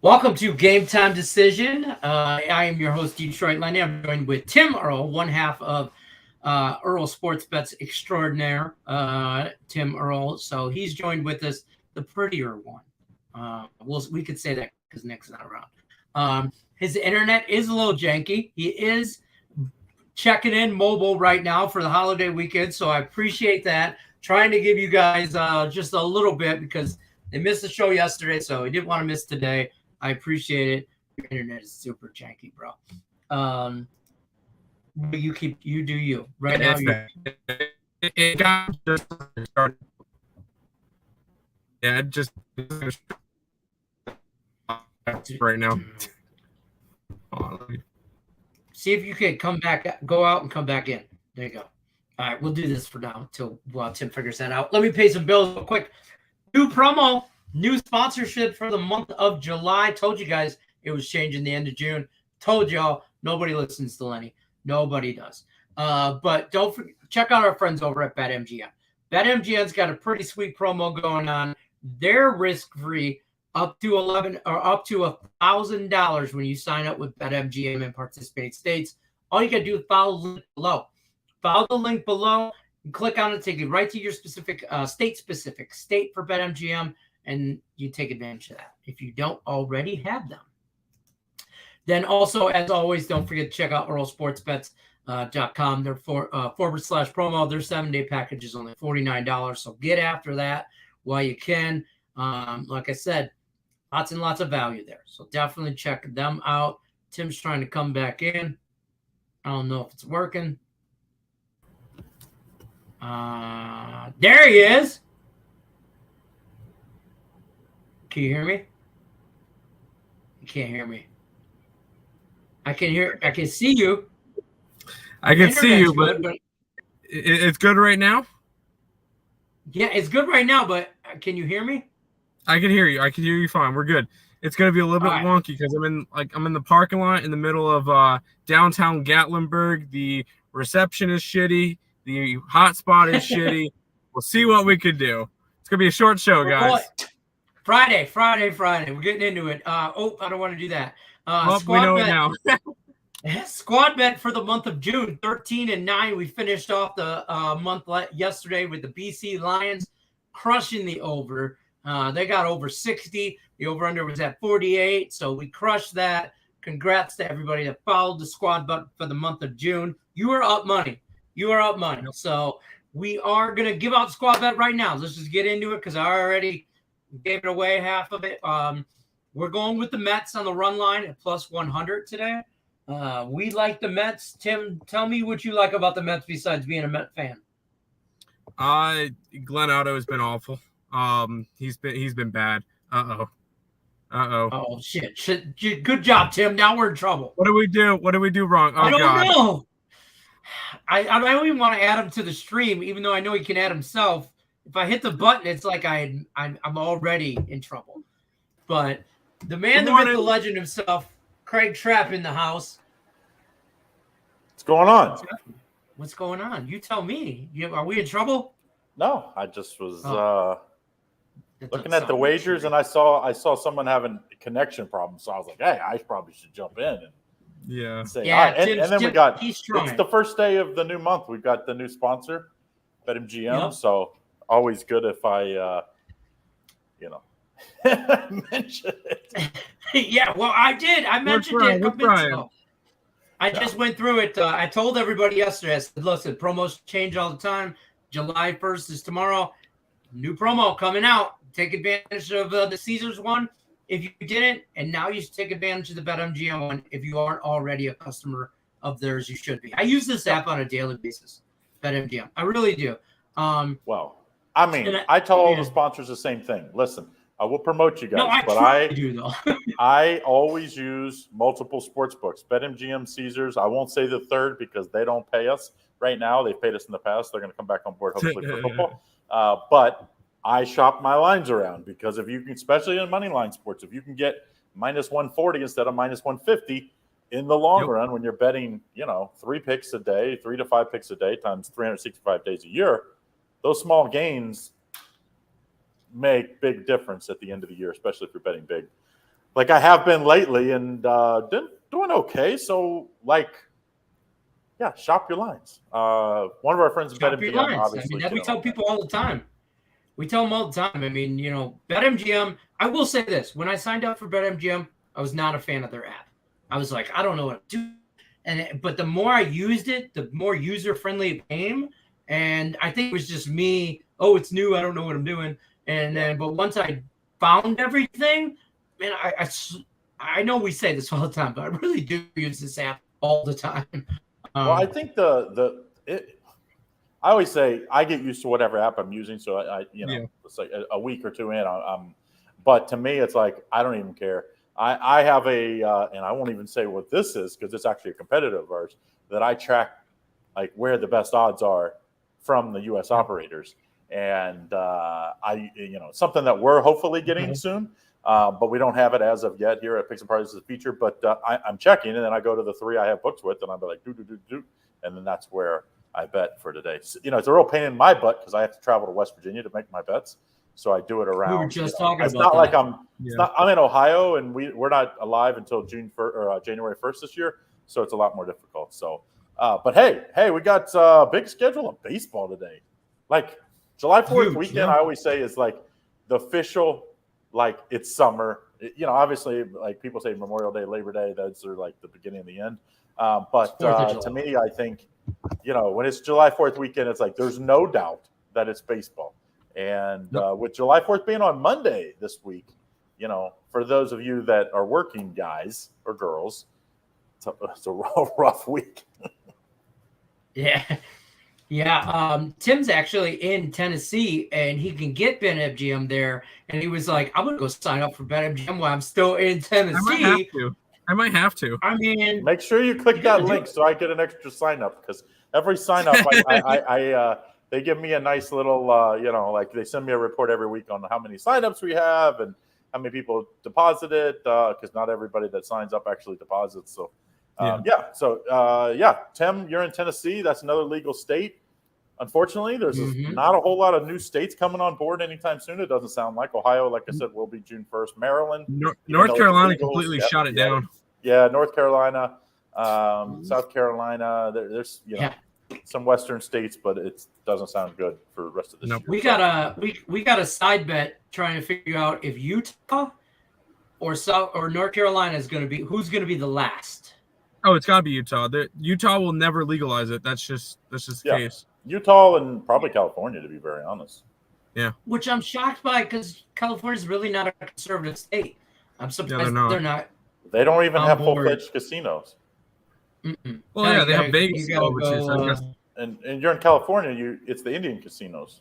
Welcome to Game Time Decision. I am your host, Detroit Lenny. I'm joined with Tim Earl, one half of Earl Sports Bets Extraordinaire, Tim Earl. So he's joined with us, the prettier one. We could say that because Nick's not around. His internet is a little janky. He is checking in mobile right now for the holiday weekend, so I appreciate that. Trying to give you guys just a little bit because they missed the show yesterday, so he didn't want to miss today. I appreciate it. Your internet is super janky, bro. But you do you. Right now, it got just started. Yeah, it just right now. See if you can go out and come back in. There you go. All right, we'll do this for now until Tim figures that out. Let me pay some bills real quick. New promo. New sponsorship for the month of July. Told you guys it was changing the end of June. Told y'all nobody listens to Lenny. Nobody does. But don't forget, check out our friends over at BetMGM. BetMGM's got a pretty sweet promo going on. They're risk-free up to $1,000 when you sign up with BetMGM in participating states. All you got to do is follow the link below. Follow the link below and click on it, take you right to your specific state for BetMGM. And you take advantage of that if you don't already have them. Then also, as always, don't forget to check out earlsportsbets.com. They're /promo. Their 7-day package is only $49. So get after that while you can. Like I said, lots and lots of value there. So definitely check them out. Tim's trying to come back in. I don't know if it's working. There he is. Can you hear me? You can't hear me. I can see you. I can see you, but it's good right now? Yeah, it's good right now, but can you hear me? I can hear you. I can hear you fine. We're good. It's going to be a little bit wonky because I'm in the parking lot in the middle of downtown Gatlinburg. The reception is shitty. The hotspot is shitty. We'll see what we could do. It's going to be a short show, guys. Friday. We're getting into it. I don't want to do that. We know it now. Squad bet for the month of June, 13-9. We finished off the month yesterday with the BC Lions crushing the over. They got over 60. The over-under was at 48, so we crushed that. Congrats to everybody that followed the squad bet for the month of June. You are up money. So we are going to give out squad bet right now. Let's just get into it because I already gave it away, half of it. We're going with the Mets on the run line at +100 today. We like the Mets. Tim, tell me what you like about the Mets besides being a Met fan. Glenn Otto has been awful. He's been bad. Oh shit. Good job, Tim. Now we're in trouble. What do we do wrong? I don't know. I don't even want to add him to the stream, even though I know he can add himself. If I hit the button, it's like I'm already in trouble. But the man, the myth, the legend himself, Craig Trapp in the house. What's going on? What's going on? You tell me. Are we in trouble? No, I just was looking at the wagers, and I saw someone having connection problems. So I was like, hey, I probably should jump in and say hi. And then we got it's the first day of the new month. We've got the new sponsor, BetMGM. Yep. So always good if I mention it. Yeah, well, I did. I mentioned it a couple minutes ago. I just went through it. I told everybody yesterday, I said, listen, promos change all the time. July 1st is tomorrow. New promo coming out. Take advantage of the Caesars one if you didn't, and now you should take advantage of the BetMGM one. If you aren't already a customer of theirs, you should be. I use this app on a daily basis, BetMGM. I really do. Well, I mean, I tell all the sponsors the same thing. Listen, I will promote you guys, I do though. I always use multiple sports books. BetMGM, Caesars. I won't say the third because they don't pay us right now. They've paid us in the past. They're going to come back on board hopefully for football. But I shop my lines around because if you can, especially in money line sports, if you can get minus 140 instead of minus 150 in the long run when you're betting, 3 picks a day, 3 to 5 picks a day times 365 days a year. Those small gains make big difference at the end of the year, especially if you're betting big. Like I have been lately and doing okay. So shop your lines. One of our friends at BetMGM, obviously. We tell people all the time. We tell them all the time. I mean, BetMGM, I will say this. When I signed up for BetMGM, I was not a fan of their app. I was like, I don't know what to do. But the more I used it, the more user-friendly it became. And I think it was just me, it's new, I don't know what I'm doing. But once I found everything, man, I know we say this all the time, but I really do use this app all the time. Well, I think I always say I get used to whatever app I'm using. So it's like a week or two in. But to me, it's like I don't even care. I have and I won't even say what this is because it's actually a competitor of ours that I track, like where the best odds are from the U.S. operators, and something that we're hopefully getting soon. But we don't have it as of yet here at Picks and Parlays as a feature. But I'm checking, and then I go to the 3 I have books with, and I'm like, do, and then that's where I bet for today. So, it's a real pain in my butt because I have to travel to West Virginia to make my bets. So I do it around. We were just talking about. It's not like I'm in Ohio, and we're not alive until January 1st this year. So it's a lot more difficult. So, but hey, we got a big schedule of baseball today. Like July 4th weekend, I always say is like the official. Like it's summer, obviously like people say Memorial Day, Labor Day, those are like the beginning and the end. But to me, I think, when it's July 4th weekend, it's like, there's no doubt that it's baseball. And with July 4th being on Monday this week, for those of you that are working guys or girls, it's a rough week. Yeah. Yeah, Tim's actually in Tennessee, and he can get BetMGM there. And he was like, "I'm gonna go sign up for BetMGM while I'm still in Tennessee." I might have to. I mean, make sure you click that link so I get an extra sign up because every sign up, they give me a nice little, like they send me a report every week on how many signups we have and how many people deposited because not everybody that signs up actually deposits. So. Tim, you're in Tennessee. That's another legal state. Unfortunately, there's not a whole lot of new states coming on board anytime soon. It doesn't sound like Ohio, like I said, will be June 1st. Maryland, North Carolina completely shot it down. Yeah, North Carolina, South Carolina. There's some Western states, but it doesn't sound good for the rest of this year. We got a side bet trying to figure out if Utah or North Carolina is going to be who's going to be the last. Oh, it's got to be Utah. Utah will never legalize it. That's just the case. Utah and probably California, to be very honest. Yeah. Which I'm shocked by because California is really not a conservative state. I'm surprised they're not. They don't even have full-fledged casinos. Mm-mm. Well, they have Vegas over too. So I guess. And you're in California, it's the Indian casinos.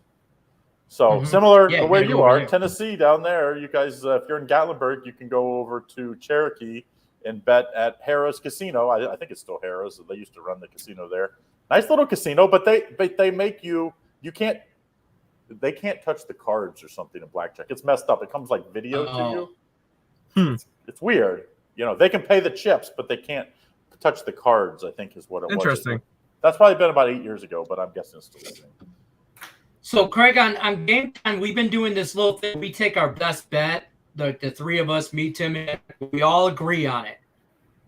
So similar to where you are, Tennessee down there, you guys, if you're in Gatlinburg, you can go over to Cherokee and bet at Harrah's Casino. I think it's still Harrah's. They used to run the casino there. Nice little casino, but they make they can't touch the cards or something in blackjack. It's messed up. It comes like video to you. It's weird. They can pay the chips, but they can't touch the cards, I think is what it was. Interesting. That's probably been about 8 years ago, but I'm guessing it's still the same. So, Craig, on game time, we've been doing this little thing. We take our best bet. The 3 of us, me, Tim, and we all agree on it.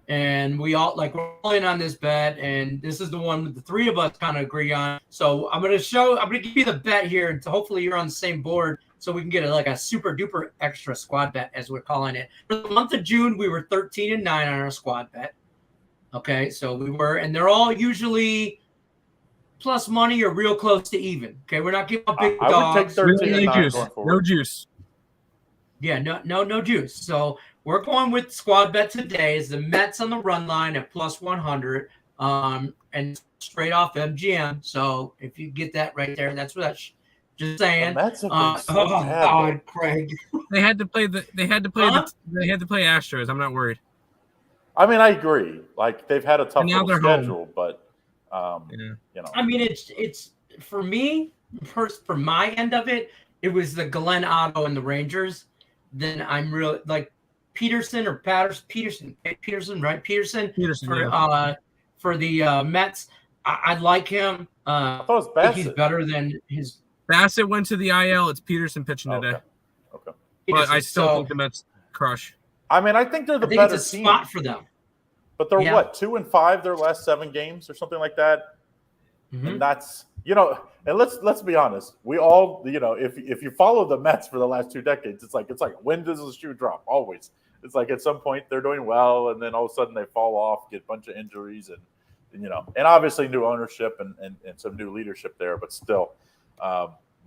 And we're all in on this bet. And this is the one that the 3 of us kind of agree on. So I'm going to give you the bet here. And hopefully you're on the same board so we can get a super duper extra squad bet, as we're calling it. For the month of June, we were 13-9 on our squad bet. Okay. So we were, and they're all usually plus money or real close to even. Okay. We're not giving up big dogs. I would take 13-9 no juice. Yeah, no juice. So we're going with squad bet today is the Mets on the run line at plus 100, and straight off MGM. So if you get that right there, that's what that's just saying. That's God, Craig. They had to play Astros. I'm not worried. I mean, I agree. Like they've had a tough schedule, home. But I mean, it's for me, first from my end of it, it was the Glenn Otto and the Rangers. Then I'm really Peterson or Peterson, right? Peterson for the Mets. I'd like him. I thought it was Bassett. He's better than his. Bassett went to the IL. It's Peterson pitching today. Okay. But I still think the Mets crush. I mean, I think they're the better it's a team. spot for them. But they're what, 2-5 their last 7 games or something like that? Mm-hmm. And that's, and let's be honest. We all, if you follow the Mets for the last 2 decades, it's like when does the shoe drop? Always. It's like at some point they're doing well, and then all of a sudden they fall off, get a bunch of injuries, and obviously new ownership and some new leadership there. But still,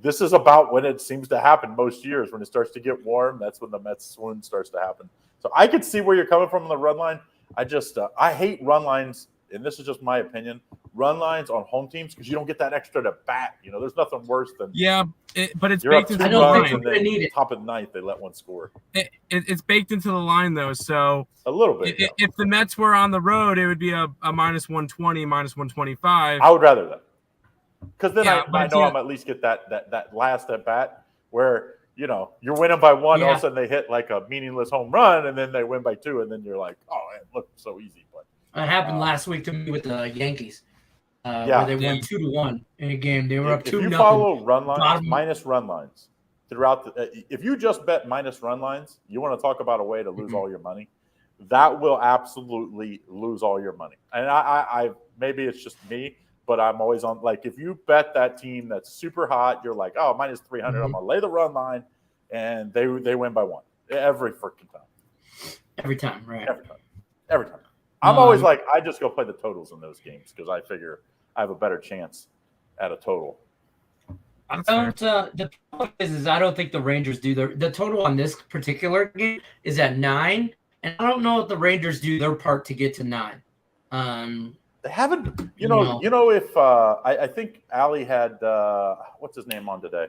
this is about when it seems to happen most years. When it starts to get warm, that's when the Mets swoon starts to happen. So I could see where you're coming from on the run line. I just I hate run lines, and this is just my opinion. Run lines on home teams because you don't get that extra to bat. There's nothing worse than but it's you're baked into the line. And then top of the ninth, they let one score. It's baked into the line though, so a little bit. If the Mets were on the road, it would be a minus 120, minus 125. I would rather that because then I know I'm at least get that last at bat where you're winning by 1, all of a sudden they hit like a meaningless home run, and then they win by 2, and then you're like, oh, it looked so easy. But it happened last week to me with the Yankees. Where they won 2-1 in a game. They were up 2-0. If you follow run lines, minus run lines throughout if you just bet minus run lines, you want to talk about a way to lose all your money. That will absolutely lose all your money. And I maybe it's just me, but I'm always on. Like if you bet that team that's super hot, you're like, oh, minus 300. I'm gonna lay the run line, and they win by 1 every freaking time. Every time, right? Every time. I'm always like, I just go play the totals in those games because I figure I have a better chance at a total. The problem is I don't think the Rangers do the total on this particular game is at 9, and I don't know if the Rangers do their part to get to 9. They haven't, if I think Allie had what's his name on today?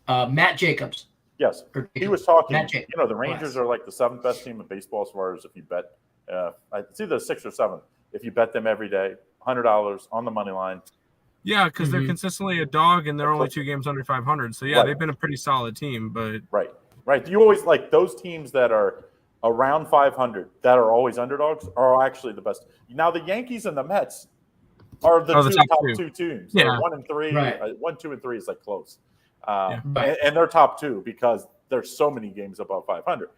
Matt Jacobs. Yes, he was talking. The Rangers are like the 7th best team in baseball as far as if you bet. It's either 6th or 7th. If you bet them every day, $100 on the money line. Yeah, because they're consistently a dog, and they're only 2 games under 500. So they've been a pretty solid team. But right. You always like those teams that are around 500 that are always underdogs are actually the best. Now the Yankees and the Mets are the top 2 teams. Yeah, 1 and 3. Right. 1, 2, and 3 is like close. And they're top 2 because there's so many games above 500.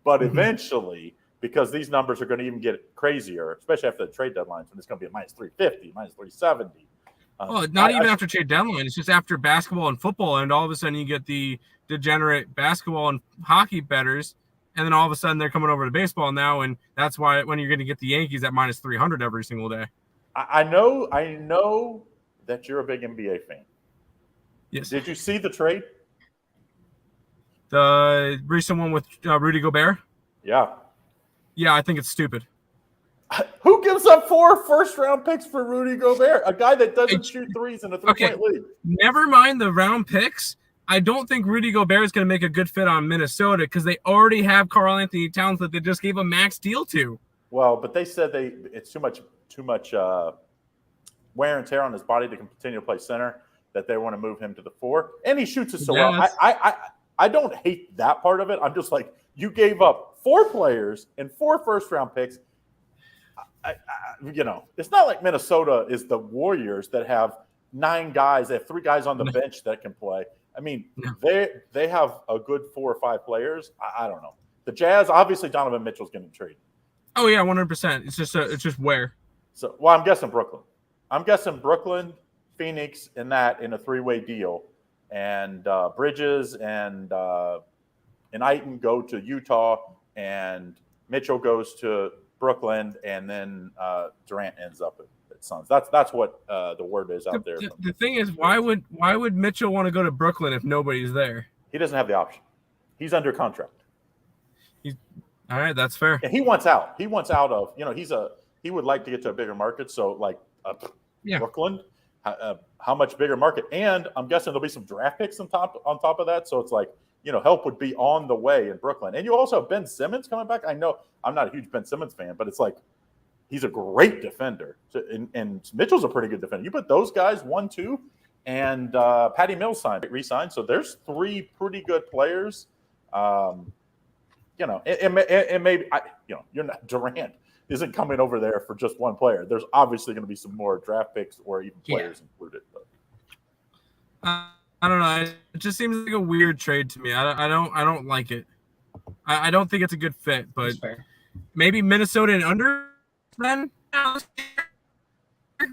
But eventually, because these numbers are going to even get crazier, especially after the trade deadlines, when it's going to be a minus 350, minus 370. Not even after trade deadline. It's just after basketball and football, and all of a sudden you get the degenerate basketball and hockey bettors, and then all of a sudden they're coming over to baseball now, and that's why when you're going to get the Yankees at minus 300 every single day. I know that you're a big NBA fan. Yes. Did you see the trade? The recent one with Rudy Gobert? Yeah. Yeah, I think it's stupid. Who gives up 4 first-round picks for Rudy Gobert, a guy that doesn't shoot threes in a 3-point league? Never mind the round picks. I don't think Rudy Gobert is going to make a good fit on Minnesota because they already have Karl-Anthony Towns that they just gave a max deal to. Well, but they said it's too much wear and tear on his body to continue to play center, that they want to move him to the 4. And he shoots it so well. I don't hate that part of it. I'm just like, you gave up 4 players and 4 first-round picks. It's not like Minnesota is the Warriors that have 9 guys. They have 3 guys on the bench that can play. I mean, they have a good 4 or 5 players. I don't know. The Jazz, obviously, Donovan Mitchell's getting traded. Oh yeah, 100%. It's just where. So, I'm guessing Brooklyn. I'm guessing Brooklyn, Phoenix, in a 3-way deal, and Bridges and Ayton go to Utah, and Mitchell goes to Brooklyn, and then Durant ends up at Suns. That's what the word is out there. The thing is, why would Mitchell want to go to Brooklyn if nobody's there? He doesn't have the option. He's under contract. All right, that's fair. And he wants out. He wants out of. He would like to get to a bigger market. So Brooklyn, how much bigger market? And I'm guessing there'll be some draft picks on top of that. So it's like, help would be on the way in Brooklyn. And you also have Ben Simmons coming back. I know I'm not a huge Ben Simmons fan, but it's like he's a great defender. So, and Mitchell's a pretty good defender. You put those guys 1, 2, and Patty Mills re-signed. So there's 3 pretty good players. it may, you're not Durant isn't coming over there for just one player. There's obviously going to be some more draft picks or even players included. But. I don't know. It just seems like a weird trade to me. I don't like it. I don't think it's a good fit. But maybe Minnesota and under then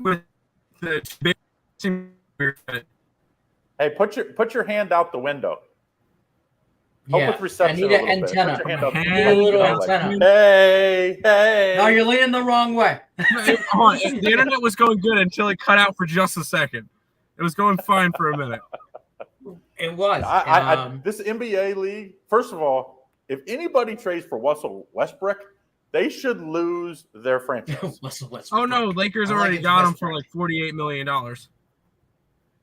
with the big weird fit. Hey, put your hand out the window. Help with reception. I need an antenna. A little antenna. Hey. No, you're leaning the wrong way. The internet was going good until it cut out for just a second. It was going fine for a minute. It was. This NBA league, first of all, if anybody trades for Russell Westbrook, they should lose their franchise. Oh, no. Lakers already got him for like $48 million.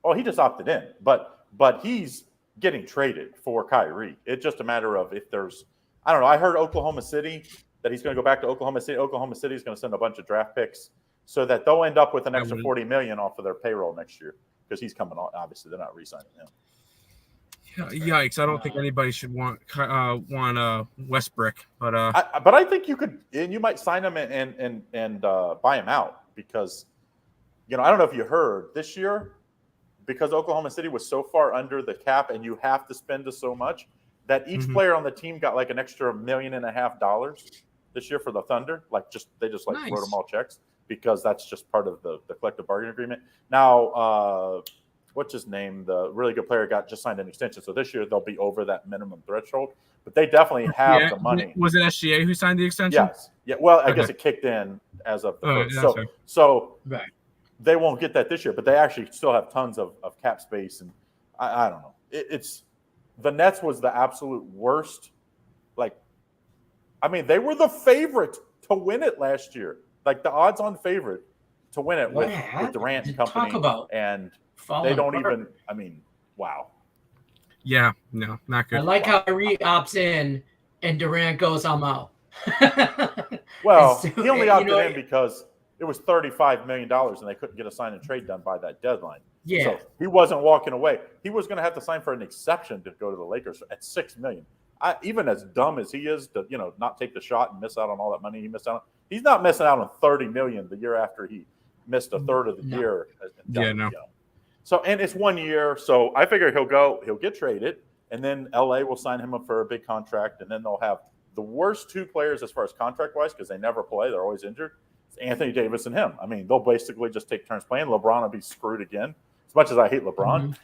Oh, he just opted in. But he's getting traded for Kyrie. It's just a matter of if there's – I don't know. I heard Oklahoma City that he's going to go back to Oklahoma City. Oklahoma City is going to send a bunch of draft picks so that they'll end up with an extra $40 million off of their payroll next year because he's coming on. Obviously, they're not re-signing him. Yikes! I don't think anybody should want Westbrook, but I think you could, and you might sign him and buy him out because, I don't know if you heard this year, because Oklahoma City was so far under the cap and you have to spend so much that each player on the team got like an extra $1.5 million this year for the Thunder. They just nice. wrote them all checks because that's just part of the collective bargaining agreement. Now, what's his name? The really good player just signed an extension. So this year they'll be over that minimum threshold, but they definitely have the money. Was it SGA who signed the extension? Yes. Yeah. Well, I guess it kicked in as of the first. So right. They won't get that this year, but they actually still have tons of cap space. And I don't know. It's the Nets was the absolute worst. They were the favorite to win it last year. Like the odds-on favorite to win it with Durant and company. And they don't even. Wow. Yeah, no, not good. I like how Kyrie opts in and Durant goes, I'm out. Well, he only opted in because it was $35 million and they couldn't get a sign and trade done by that deadline. Yeah. So he wasn't walking away. He was going to have to sign for an exception to go to the Lakers at $6 million. Even as dumb as he is to, not take the shot and miss out on all that money he missed out on, he's not missing out on $30 million the year after he missed a third of the year. So, and it's 1 year. So I figure he'll get traded, and then LA will sign him up for a big contract, and then they'll have the worst two players as far as contract-wise because they never play. They're always injured. It's Anthony Davis and him. They'll basically just take turns playing. LeBron will be screwed again. As much as I hate LeBron,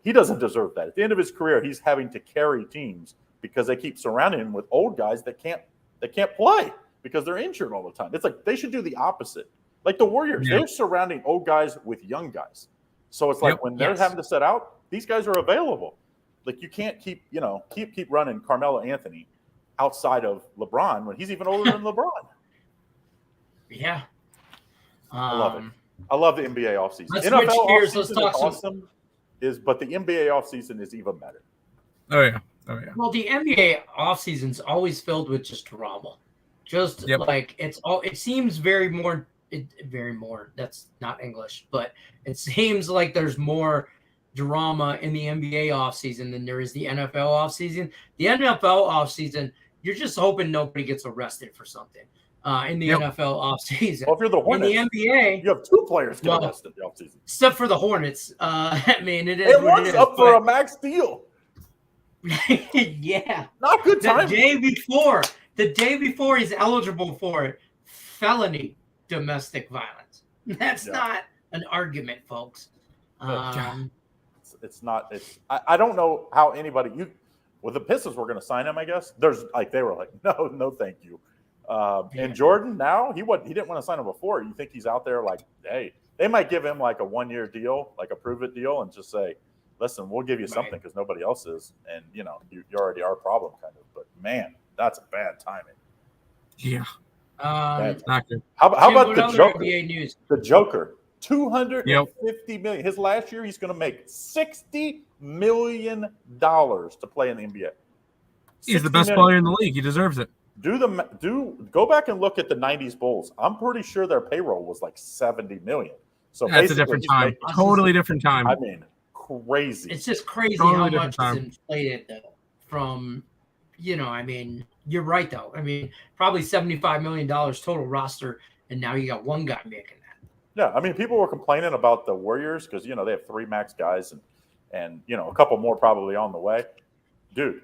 he doesn't deserve that. At the end of his career, he's having to carry teams because they keep surrounding him with old guys that can't play because they're injured all the time. It's like they should do the opposite. Like the Warriors, they're surrounding old guys with young guys. So it's like when they're having to set out, these guys are available. Like you can't keep running Carmelo Anthony outside of LeBron when he's even older than LeBron. Yeah. I love it. I love the NBA offseason. Let's switch gears. Let's talk awesome. But the NBA offseason is even better. Oh yeah. Well, the NBA offseason is always filled with just drama. It seems very more. That's not English, but it seems like there's more drama in the NBA offseason than there is the NFL offseason. The NFL offseason, you're just hoping nobody gets arrested for something. In the NFL offseason. Well, if you're the Hornets, in the NBA, you have two players get arrested in the offseason. Except for the Hornets. It is. One's up for a max deal. Yeah. Not good time. The day before he's eligible for it, felony domestic violence. That's not an argument, folks. It's not. I don't know how anybody. The Pistons were going to sign him. I guess they were like, no, thank you. And Jordan now he didn't want to sign him before. You think he's out there like, hey, they might give him like a 1 year deal, like a prove it deal, and just say, listen, we'll give you something because nobody else is, and you already our problem kind of. But man, that's a bad timing. Yeah. Not good. How about the Joker? News? The Joker, $250 million. His last year, he's going to make $60 million to play in the NBA. He's the best player in the league. He deserves it. Go back and look at the '90s Bulls. I'm pretty sure their payroll was like $70 million. So that's a different time. Totally different time. Crazy. It's just crazy totally how much is inflated though from I mean, you're right though. I mean, probably $75 million total roster, and now you got one guy making that. Yeah, I mean, people were complaining about the Warriors because they have 3 max guys and a couple more probably on the way. Dude,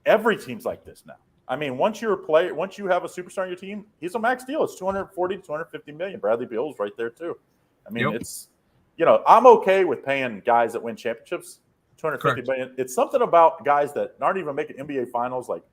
every team's like this now. I mean, once you have a superstar on your team, he's a max deal. It's 240 to 250 million. Bradley Beal's right there too. I mean, it's I'm okay with paying guys that win championships 250 million. It's something about guys that aren't even making NBA finals like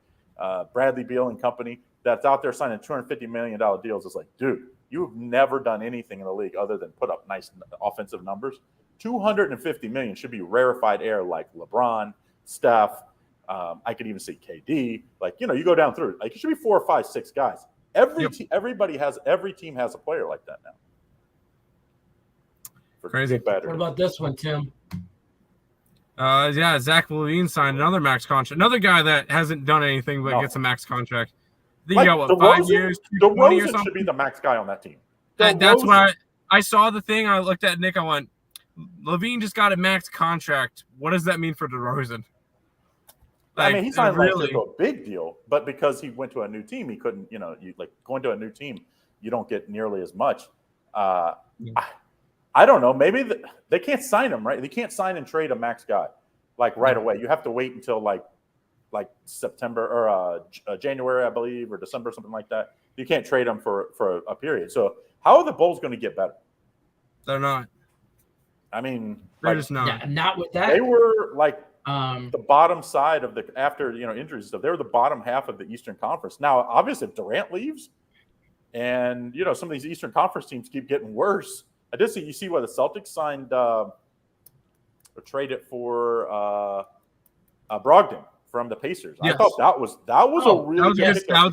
Bradley Beal and company that's out there signing $250 million deals. It's like, dude, you've never done anything in the league other than put up nice offensive numbers. 250 million should be rarefied air like LeBron, Steph. I could even see KD. Like, you go down through. Like, it should be 4 or 5, 6 guys. Every team has a player like that now. Crazy. What about this one, Tim? Zach LaVine signed another max contract. Another guy that hasn't done anything but gets a max contract. I think you got 5 years, 220 or something. Should be the max guy on that team. That's why I saw the thing. I looked at Nick. I went, LaVine just got a max contract. What does that mean for DeRozan? I mean, he signed into a big deal, but because he went to a new team, he couldn't. Going to a new team, you don't get nearly as much. I don't know. Maybe they can't sign him, right? They can't sign and trade a max guy like right away. You have to wait until like September or January, I believe, or December, something like that. You can't trade him for a period. So how are the Bulls going to get better? They're not. I mean, they're just not. Yeah, not with that. They were like the bottom side of after injuries and stuff. They were the bottom half of the Eastern Conference. Now, obviously, if Durant leaves, and some of these Eastern Conference teams keep getting worse. I did see. You see why the Celtics signed or traded for Brogdon from the Pacers. Yes. I thought that was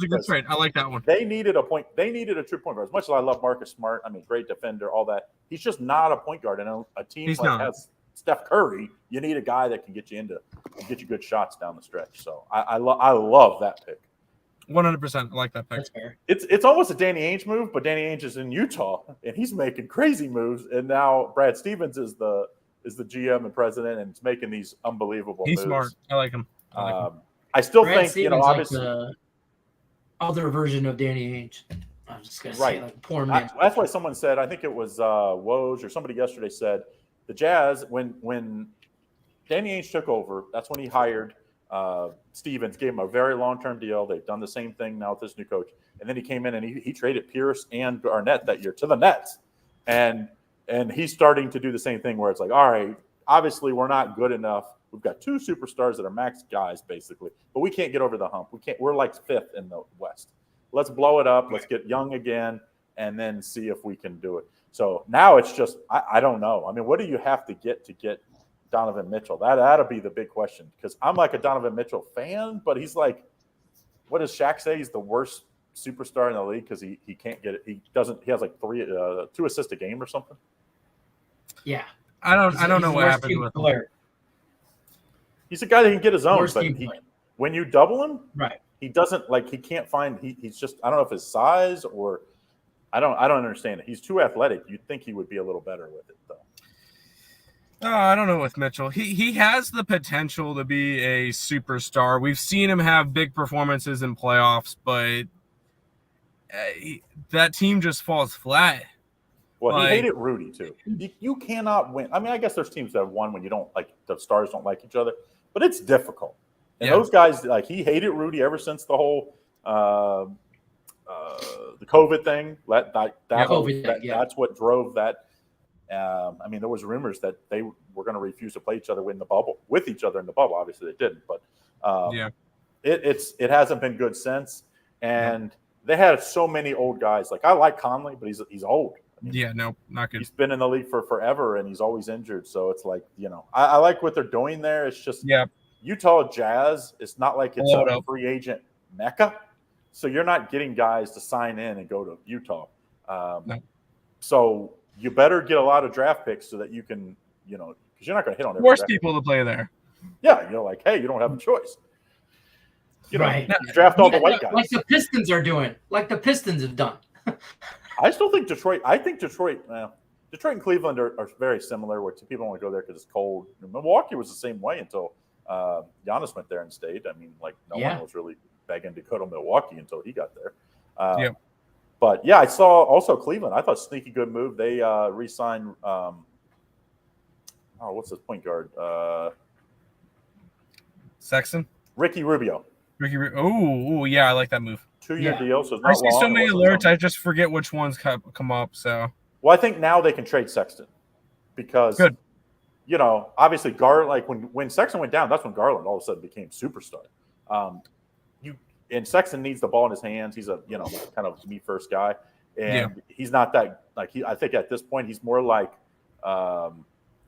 a good trade. I like that one. They needed a point. They needed a true point guard. As much as I love Marcus Smart, I mean, great defender, all that. He's just not a point guard. And a team has Steph Curry, you need a guy that can get you good shots down the stretch. So I love that pick. 100%. I like that pick. That's fair. It's almost a Danny Ainge move, but Danny Ainge is in Utah and he's making crazy moves. And now Brad Stevens is the GM and president, and it's making these unbelievable moves. He's smart. I like him. I still Brad think Stevens obviously like the other version of Danny Ainge. I'm just gonna say, like, poor man. That's why someone said, I think it was Woj or somebody yesterday said the Jazz when Danny Ainge took over, that's when he hired Stevens, gave him a very long-term deal. They've done the same thing now with this new coach, and then he came in and he traded Pierce and Garnett that year to the Nets, and he's starting to do the same thing where it's like, all right, obviously we're not good enough. We've got 2 superstars that are max guys, basically, but we can't get over the hump. We're like 5th in the West. Let's blow it up. Let's get young again, and then see if we can do it. So now it's just, I don't know. I mean, what do you have to get Donovan Mitchell? That'll be the big question, because I'm like a Donovan Mitchell fan, but he's like, what does Shaq say? He's the worst superstar in the league because he can't get it. He has like 2 assists a game or something. Yeah. I don't know what happened with him. He's a guy that can get his own, but when you double him, right, he doesn't, like, he can't find. He's just, I don't know if his size or I don't understand it. He's too athletic. You'd think he would be a little better with it, though. I don't know with Mitchell. He has the potential to be a superstar. We've seen him have big performances in playoffs, but that team just falls flat. Well, he hated Rudy too. You cannot win. I mean, I guess there's teams that have won when you don't like the stars don't like each other, but it's difficult. And those guys, like, he hated Rudy ever since the whole the COVID thing. That's what drove that. I mean, there was rumors that they were going to refuse to play each other with each other in the bubble. Obviously, they didn't, but it hasn't been good since. And they had so many old guys. Like, I like Conley, but he's old. I mean, not good. He's been in the league for forever, and he's always injured. So it's like, I like what they're doing there. It's just Utah Jazz. It's not like it's a free agent mecca. So you're not getting guys to sign in and go to Utah. So you better get a lot of draft picks so that you can, because you're not going to hit on every force people to play there. Yeah, like, hey, you don't have a choice. You draft all the white guys. Like the Pistons are doing, like the Pistons have done. I still think Detroit. Detroit and Cleveland are very similar. Where people want to go there because it's cold. Milwaukee was the same way until Giannis went there and stayed. I mean, like no one was really begging to go to Milwaukee until he got there. But yeah, I saw also Cleveland. I thought sneaky good move. They re-signed. What's his point guard? Sexton. Ricky Rubio. Oh, yeah, I like that move. 2-year deal, so it's not I see so many alerts. I just forget which ones come up. So, well, I think now they can trade Sexton because, obviously Garland. Like when Sexton went down, that's when Garland all of a sudden became superstar. And Sexton needs the ball in his hands. He's a kind of me first guy, and he's not that I think at this point he's more like a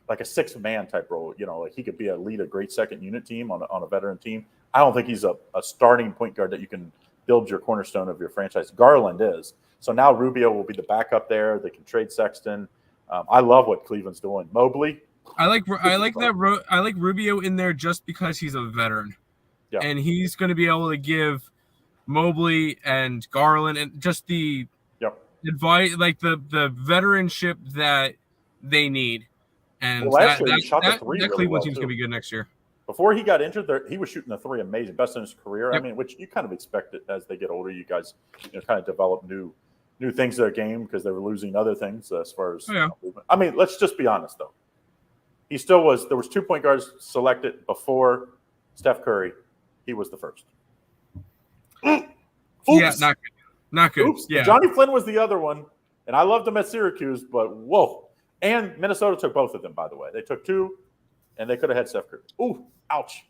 6-man type role. Like he could be lead a great second unit team on a veteran team. I don't think he's a starting point guard that you can build your cornerstone of your franchise. Garland is. So now Rubio will be the backup there. They can trade Sexton. I love what Cleveland's doing. Mobley. I like Rubio in there just because he's a veteran. Yeah. And he's going to be able to give Mobley and Garland and just the advice, like the veteranship that they need. And that Cleveland team's going to be good next year. Before he got injured, he was shooting the three amazing, best in his career. Yep. I mean, which you kind of expect it as they get older. You guys, kind of develop new things to their game because they were losing other things as far as. I mean, let's just be honest though. He still was. There was 2 point guards selected before Steph Curry. He was the first. Yeah, not good. Oops. Yeah, Johnny Flynn was the other one, and I loved him at Syracuse, but whoa! And Minnesota took both of them, by the way. They took 2, and they could have had Steph Curry. Ooh, ouch!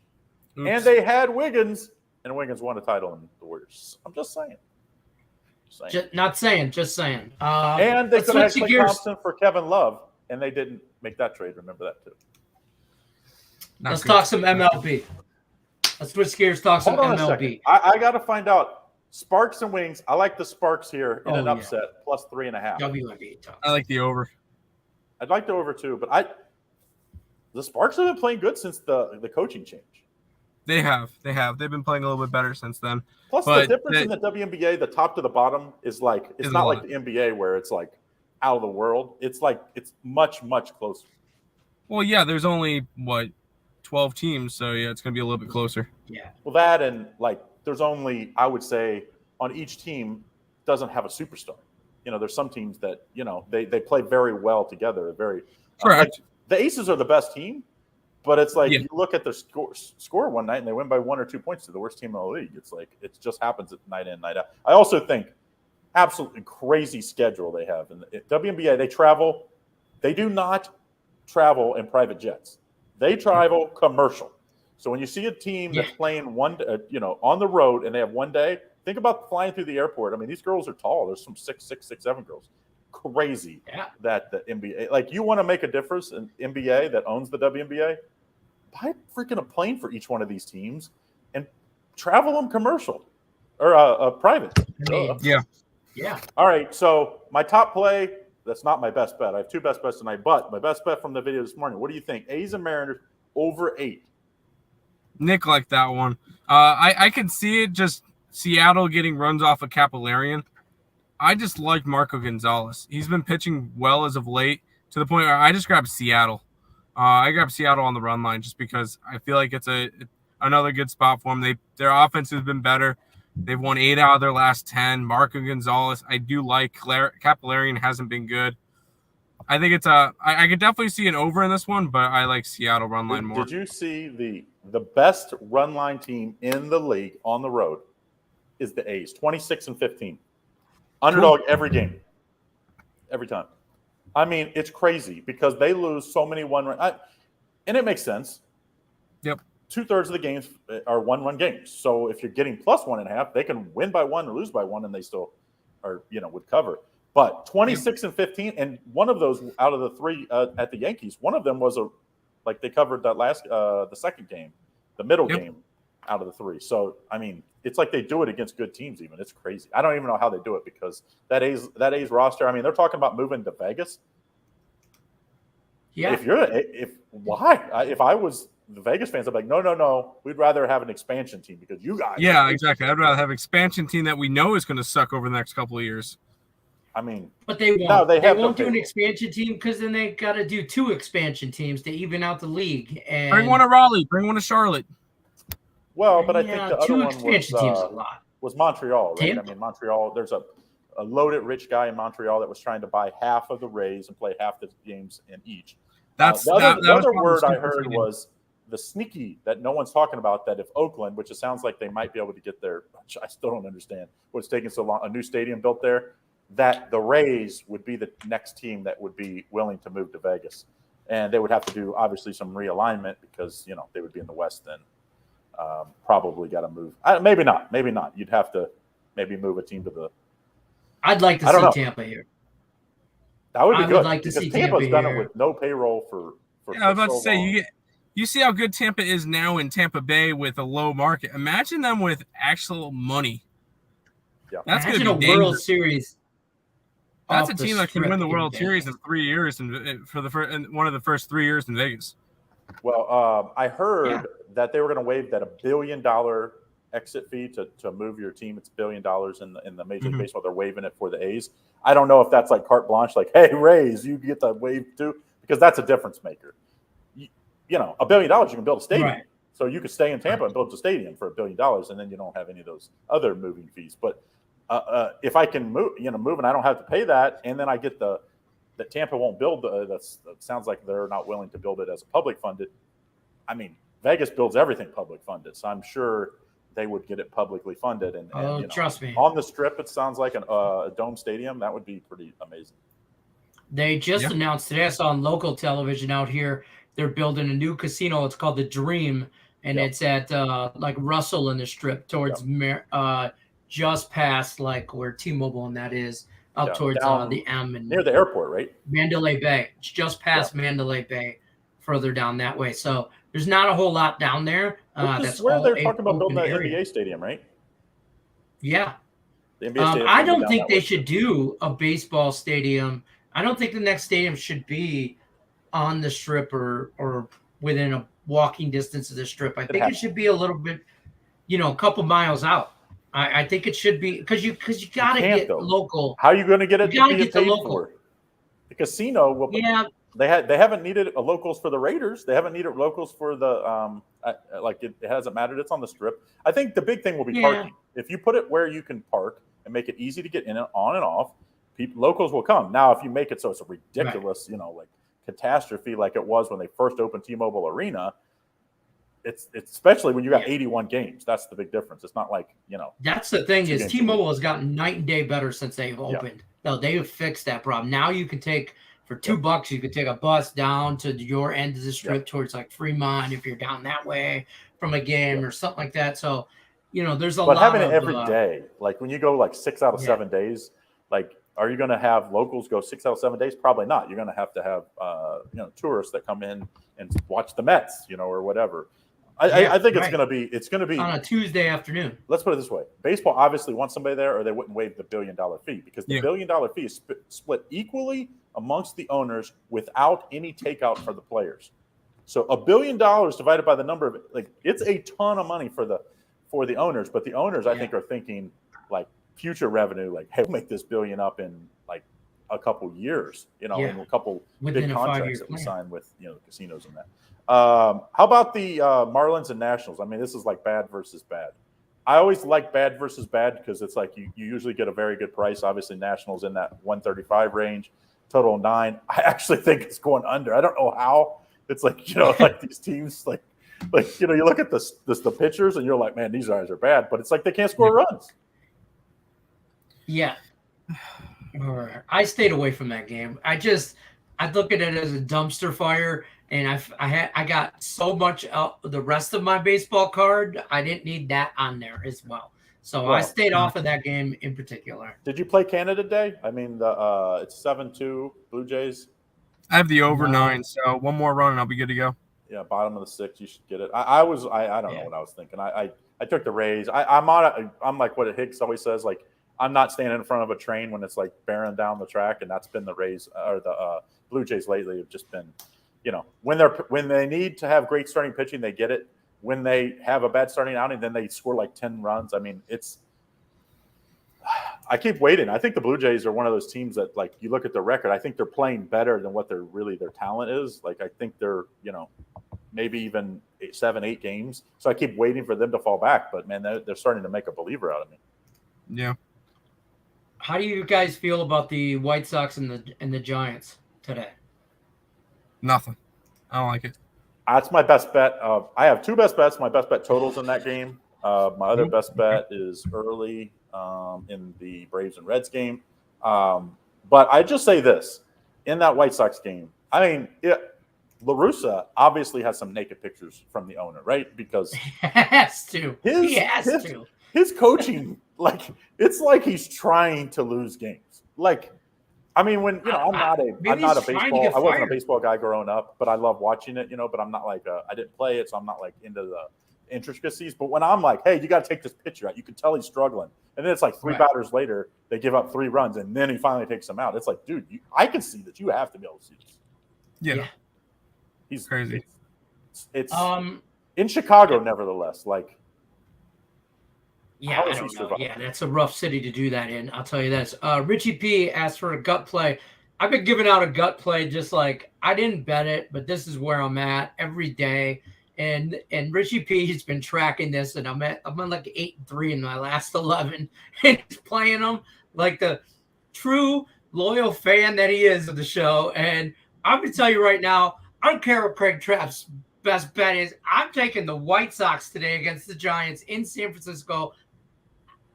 Oops. And they had Wiggins, and Wiggins won a title in the Warriors. I'm just saying. Just saying. And they could have had Klay Thompson for Kevin Love, and they didn't make that trade. Remember that too. Let's talk some MLB. Let's switch gears. Talk some MLB. I got to find out Sparks and Wings. I like the Sparks here in an upset plus 3.5. WNBA. I like the over. I'd like the over too, but the Sparks have been playing good since the coaching change. They have. They've been playing a little bit better since then. Plus, the difference in the WNBA, the top to the bottom, is like it's not like the NBA where it's like out of the world. It's like it's much closer. Well, yeah. There's only 12 teams, so yeah, it's going to be a little bit closer. Yeah. Well, that and there's only, I would say, on each team doesn't have a superstar. There's some teams that they play very well together. Very correct. The Aces are the best team, but it's like you look at their score one night and they win by 1 or 2 points to the worst team in the league. It's like it just happens at night in, night out. I also think absolutely crazy schedule they have in the WNBA. They travel. They do not travel in private jets. They travel commercial. So when you see a team that's playing on the road and they have one day, think about flying through the airport. I mean, these girls are tall. There's some 6'6", 6'7" girls. Crazy that the NBA, you want to make a difference in NBA that owns the WNBA, buy freaking a plane for each one of these teams and travel them commercial or private. Yeah. All right. So my top play. That's not my best bet. I have 2 best bets tonight, but my best bet from the video this morning. What do you think? A's and Mariners over 8. Nick liked that one. I could see it just Seattle getting runs off of Capillarian. I just like Marco Gonzalez. He's been pitching well as of late to the point where I just grabbed Seattle. I grabbed Seattle on the run line just because I feel like it's another good spot for them. Their offense has been better. They've won 8 out of their last 10. Marco Gonzalez, I do like. Capillarian hasn't been good. I think it's I could definitely see an over in this one, but I like Seattle run line more. Did you see the best run line team in the league on the road is the A's, 26-15. Underdog every game. Every time. I mean, it's crazy because they lose so many one-run. And it makes sense. Yep. 2/3 of the games are 1-run games. So if you're getting plus 1.5, they can win by 1 or lose by 1, and they still are, would cover. But 26-15, and one of those out of the 3 at the Yankees, one of them was they covered that the second game, the middle game out of the 3. So I mean, it's like they do it against good teams. Even it's crazy. I don't even know how they do it because that A's roster. I mean, they're talking about moving to Vegas. Yeah. If I was the Vegas fans, I'm like, no. We'd rather have an expansion team because you guys. Yeah, exactly. I'd rather have an expansion team that we know is going to suck over the next couple of years. I mean, but they won't. No, they won't do an expansion team because then they got to do 2 expansion teams to even out the league. And bring one to Raleigh, bring one to Charlotte. Well, but I think the other one teams a lot. Was Montreal, right? Tampa? I mean, Montreal. There's a loaded rich guy in Montreal that was trying to buy half of the Rays and play half the games in each. The other word I heard was the sneaky that no one's talking about, that if Oakland, which it sounds like they might be able to get there, which I still don't understand what's taking so long, a new stadium built there, that the Rays would be the next team that would be willing to move to Vegas. And they would have to do, obviously, some realignment because, they would be in the West then. Probably got to move. Maybe not. You'd have to maybe move a team to the – I'd like to see Tampa here. That would be good. I would like to see Tampa's done it with no payroll for I was about to say, you see how good Tampa is now in Tampa Bay with a low market. Imagine them with actual money. Yeah, that's going to be a World Series. That's a team that can win the World Series in 3 years, and for one of the first 3 years in Vegas. Well, I heard that they were going to waive that $1 billion exit fee to move your team. It's $1 billion in the Major League Baseball. They're waiving it for the A's. I don't know if that's like carte blanche, like, hey, Rays, you get that waive too, because that's a difference maker. $1 billion, you can build a stadium. Right. So you could stay in Tampa and build a stadium for $1 billion, and then you don't have any of those other moving fees. But if I can move and I don't have to pay that, and then I get that Tampa won't build that sounds like they're not willing to build it as a public funded. I mean, Vegas builds everything public funded, so I'm sure they would get it publicly funded. And trust me, on the Strip, it sounds like a dome stadium. That would be pretty amazing. They just announced today. I saw on local television out here. They're building a new casino. It's called the Dream, and it's at like Russell in the Strip towards just past like where T-Mobile and that is up towards the M and near the airport, right? Mandalay Bay. It's just past Mandalay Bay, further down that way. So there's not a whole lot down there. That's where they're talking about building that NBA stadium, right? Yeah. The NBA stadium I don't think they should do a baseball stadium. I don't think the next stadium should be on the Strip or within a walking distance of the Strip. I think it should be a little bit, a couple miles out. I think it should be because you got to get local. How are you going to get it? You got to get the local. For? The casino will. Yeah. They haven't needed locals for the Raiders. They haven't needed locals for the it hasn't mattered. It's on the Strip. I think the big thing will be parking. If you put it where you can park and make it easy to get in and on and off, locals will come. Now, if you make it so it's a ridiculous, catastrophe like it was when they first opened T-Mobile Arena, it's especially when you got 81 games. That's the big difference. It's not like, That's the thing is T-Mobile has gotten night and day better since they've opened. No, they've fixed that problem. Now you can take for $2, you could take a bus down to your end of the Strip towards like Fremont if you're down that way from a game or something like that. So, there's a lot. But having it every day, like when you go like 6 out of 7 days, like, are you going to have locals go 6 out of 7 days? Probably not. You're going to have tourists that come in and watch the Mets, or whatever. I think it's going to be on a Tuesday afternoon. Let's put it this way: baseball obviously wants somebody there, or they wouldn't waive the $1 billion fee because the $1 billion fee is split equally amongst the owners without any takeout for the players. So $1 billion divided by the number of it's a ton of money for the owners, but the owners I think are thinking like future revenue, like, hey, we'll make this $1 billion up in like a couple years, in a couple big contracts that we sign with casinos and that. How about the Marlins and Nationals? I mean, this is like bad versus bad. I always like bad versus bad because it's like you usually get a very good price. Obviously, Nationals in that 135 range, total 9. I actually think it's going under. I don't know how. It's like like these teams like you look at the pitchers and you're like, man, these guys are bad, but it's like they can't score runs. Yeah. I stayed away from that game. I look at it as a dumpster fire, and I got so much the rest of my baseball card. I didn't need that on there as well. So I stayed off of that game in particular. Did you play Canada Day? I mean, it's 7-2 Blue Jays. I have the over 9, so one more run and I'll be good to go. Yeah, bottom of the 6th, you should get it. I don't know what I was thinking. I took the Rays. I'm like what Higgs always says, like, I'm not standing in front of a train when it's like bearing down the track, and that's been the Rays or the Blue Jays lately. Have just been, when they need to have great starting pitching, they get it. When they have a bad starting outing, then they score like 10 runs. I mean, I keep waiting. I think the Blue Jays are one of those teams that, like, you look at their record, I think they're playing better than what their talent is. Like, I think they're, maybe even 7-8 games. So I keep waiting for them to fall back. But, man, they're starting to make a believer out of me. Yeah. How do you guys feel about the White Sox and the Giants today? Nothing. I don't like it. That's my best bet. I have two best bets. My best bet totals in that game. My other best bet is early in the Braves and Reds game. But I just say this. In that White Sox game, I mean, La Russa obviously has some naked pictures from the owner, right? Because he has to. His coaching, like, it's like he's trying to lose games. Like, I mean, when I wasn't a baseball guy growing up, but I love watching it, but I'm not like I didn't play it, so I'm not like into the intricacies. But when I'm like, hey, you got to take this pitcher out, you can tell he's struggling, and then it's like three batters later, they give up 3 runs, and then he finally takes them out. It's like, dude, I can see that. You have to be able to see this. Yeah. He's crazy. It's in Chicago, nevertheless. Like, yeah, I don't know. Yeah, that's a rough city to do that in. I'll tell you this. Richie P asked for a gut play. I've been giving out a gut play, just like I didn't bet it, but this is where I'm at every day. And Richie P has been tracking this, and I'm on like 8-3 in my last 11, and he's playing them like the true loyal fan that he is of the show. And I'm gonna tell you right now, I don't care what Craig Trapp's best bet is. I'm taking the White Sox today against the Giants in San Francisco.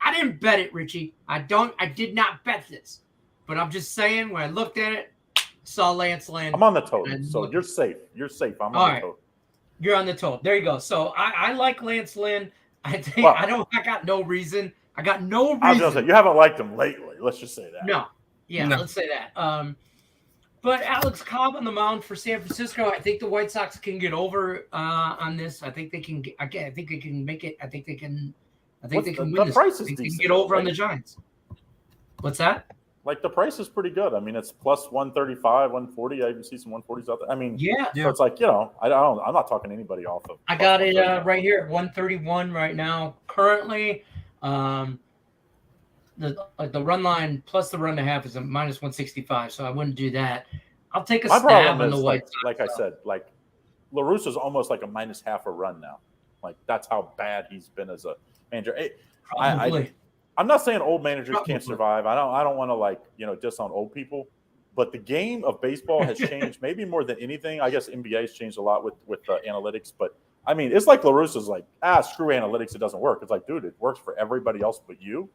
I didn't bet it, Richie. I did not bet this. But I'm just saying, when I looked at it, saw Lance land. I'm on the total, so you're safe. You're safe. I'm on the total. You're on the total. There you go. So I like Lance Lynn. I think I got no reason. I got no reason. I was gonna say, you haven't liked him lately. Let's just say that. No. Yeah, let's say that. But Alex Cobb on the mound for San Francisco. I think the White Sox can get over on this. I think they can. I think they can make it. I think they can win this. Price is they decent, can get over on the Giants. What's that? Like, the price is pretty good. I mean, it's plus 135, 140. I even see some 140s out there. I mean, so it's like, I'm not talking anybody off of. I got it right here, 131 right now. Currently, the run line plus the run and a half is a minus 165. So I wouldn't do that. I'll take a stab on the White Sox. Like I said, like, La Russa's almost like a minus half a run now. Like, that's how bad he's been as a manager. I'm not saying old managers can't survive. I don't want to diss on old people, but the game of baseball has changed maybe more than anything. I guess NBA has changed a lot with analytics, but I mean, it's like La Russa's like, screw analytics, it doesn't work. It's like, dude, it works for everybody else but you.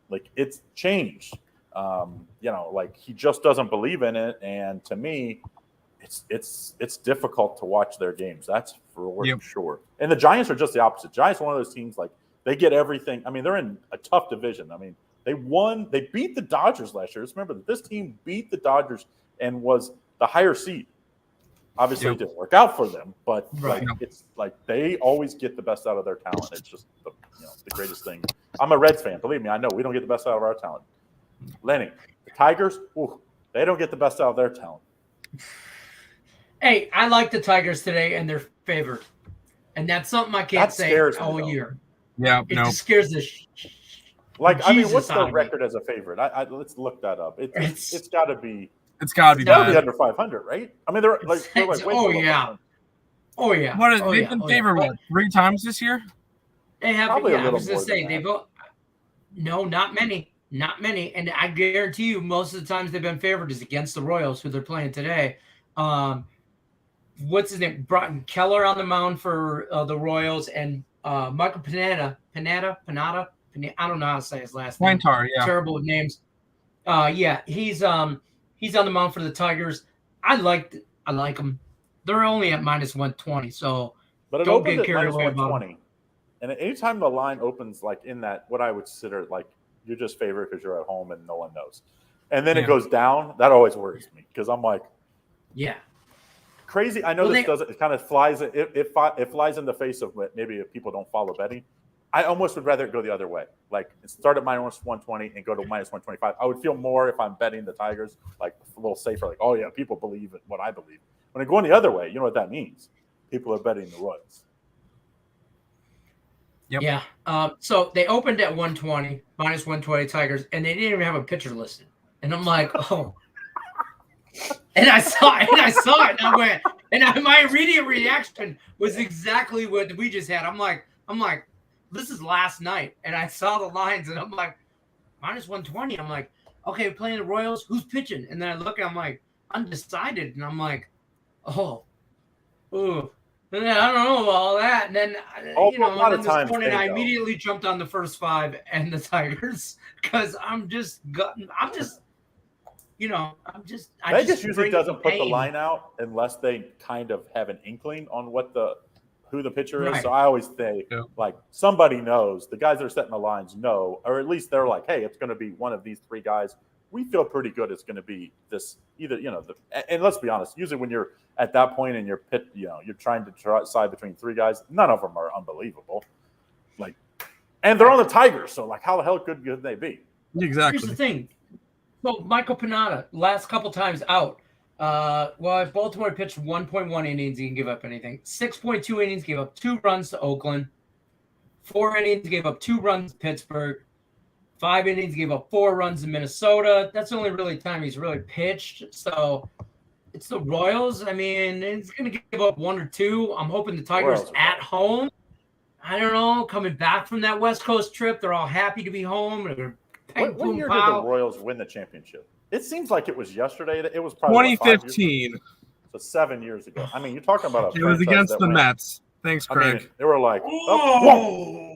Like, it's changed. Like, he just doesn't believe in it, and to me, it's difficult to watch their games. That's for sure. And the Giants are just the opposite. Giants are one of those teams, like, they get everything. I mean, they're in a tough division. I mean, they beat the Dodgers last year. Just remember that this team beat the Dodgers and was the higher seed. Obviously, it didn't work out for them, but it's like they always get the best out of their talent. It's just the greatest thing. I'm a Reds fan. Believe me, I know we don't get the best out of our talent. Lenny, the Tigers, they don't get the best out of their talent. Hey, I like the Tigers today, and they're favored. And that's something I can't say all year. Yeah, it just scares the I mean, what's their record as a favorite? Let's look that up. It's got to be. It's got to be under 500, right? I mean, they're like oh yeah. What they've been favored 3 times this year? They have. Probably I was gonna say they've. No, not many, and I guarantee you, most of the times they've been favored is against the Royals, who they're playing today. What's his name? Broughton Keller on the mound for the Royals, and Michael Pineda. I don't know how to say his last name. Terrible with names. He's on the mound for the Tigers. I like them. They're only at minus 120, so don't get carried away about them. And anytime the line opens like in that, what I would consider like you're just favored because you're at home and no one knows, and then it goes down, that always worries me because I'm like, crazy. I know this doesn't. It kind of flies. It flies in the face of maybe if people don't follow betting. I almost would rather it go the other way. Like start at minus 120 and go to minus 125. I would feel more if I'm betting the Tigers, like a little safer. Like, oh yeah, people believe in what I believe. When I go in the other way, you know what that means? People are betting the Royals. Yep. Yeah. So they opened at 120, minus 120 Tigers, and they didn't even have a pitcher listed. And I'm like, oh. And I saw it, and I went, and my immediate reaction was exactly what we just had. I'm like, this is last night, and I saw the lines, and I'm like, minus 120. I'm like, okay, playing the Royals, who's pitching? And then I look, and I'm like, undecided, and I'm like, oh, ooh. And then I don't know about all that. And then, this morning I immediately jumped on the first 5 and the Tigers because I'm just. Vegas usually doesn't put the line out unless they kind of have an inkling on who the pitcher is. Right. So I always say, like, somebody knows. The guys that are setting the lines know, or at least they're like, hey, it's going to be one of these 3 guys. We feel pretty good it's going to be this either, and let's be honest, usually when you're at that point and you're trying to decide between 3 guys, none of them are unbelievable. Like, and they're on the Tigers, so like, how the hell good could they be? Exactly. Here's the thing. So Michael Pineda, last couple times out. If Baltimore pitched 1.1 innings, he didn't give up anything. 6.2 innings, gave up 2 runs to Oakland. 4 innings, gave up 2 runs to Pittsburgh. 5 innings, gave up 4 runs to Minnesota. That's the only really time he's really pitched. So it's the Royals. I mean, it's going to give up 1 or 2. I'm hoping the Tigers at home. I don't know, coming back from that West Coast trip, they're all happy to be home. What year did the Royals win the championship? It seems like it was yesterday. It was probably 2015. So 7 years ago. I mean, you're talking about it was against the Mets. Thanks, Craig. I mean, they were like, whoa.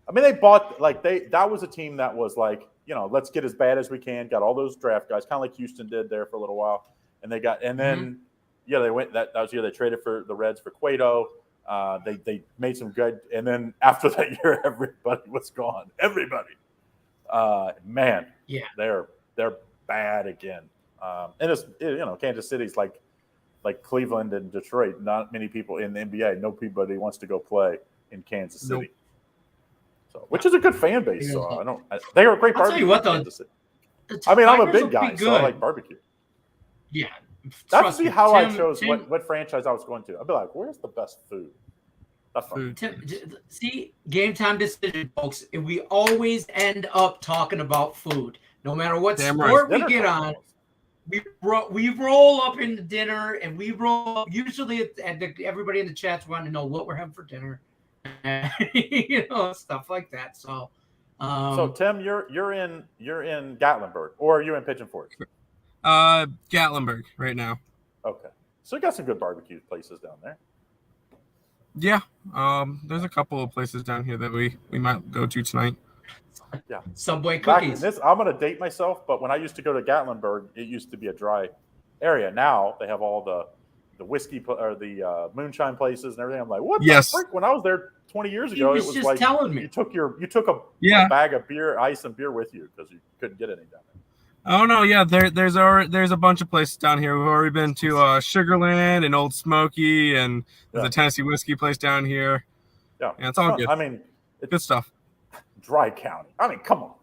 I mean, they bought that was a team that was like, let's get as bad as we can. Got all those draft guys, kind of like Houston did there for a little while, and they went. That was the year they traded for the Reds for Cueto. They made some good, and then after that year, everybody was gone. Everybody, man, yeah, they're bad again. And it's Kansas City's like Cleveland and Detroit. Not many people in the NBA. Nobody wants to go play in Kansas City. Nope. So, which is a good fan base. So they are a great barbecue. I'll tell you what, though. I mean, I'm a big guy, so I like barbecue. Yeah. That's how I chose what franchise I was going to. I'd be like, where's the best food? That's fun. See, game time decision, folks. We always end up talking about food. No matter what sport we get on, we roll up into dinner, and we roll up. Usually, everybody in the chat's wanting to know what we're having for dinner. Stuff like that. So Tim, you're in Gatlinburg, or are you in Pigeon Forge? Gatlinburg right now. Okay, so you got some good barbecue places down there. Yeah, there's a couple of places down here that we might go to tonight. Yeah, Subway cookies. I'm gonna date myself, but when I used to go to Gatlinburg, it used to be a dry area. Now they have all the whiskey or the moonshine places and everything. I'm like, what the frick? When I was there 20 years ago, it was just like telling me. you took a bag of beer, ice, and beer with you because you couldn't get any down there. Oh no, yeah, there's a bunch of places down here. We've already been to Sugarland and Old Smoky, and there's a Tennessee whiskey place down here. Yeah, it's all good. I mean, it's good stuff. Dry County. I mean, come on.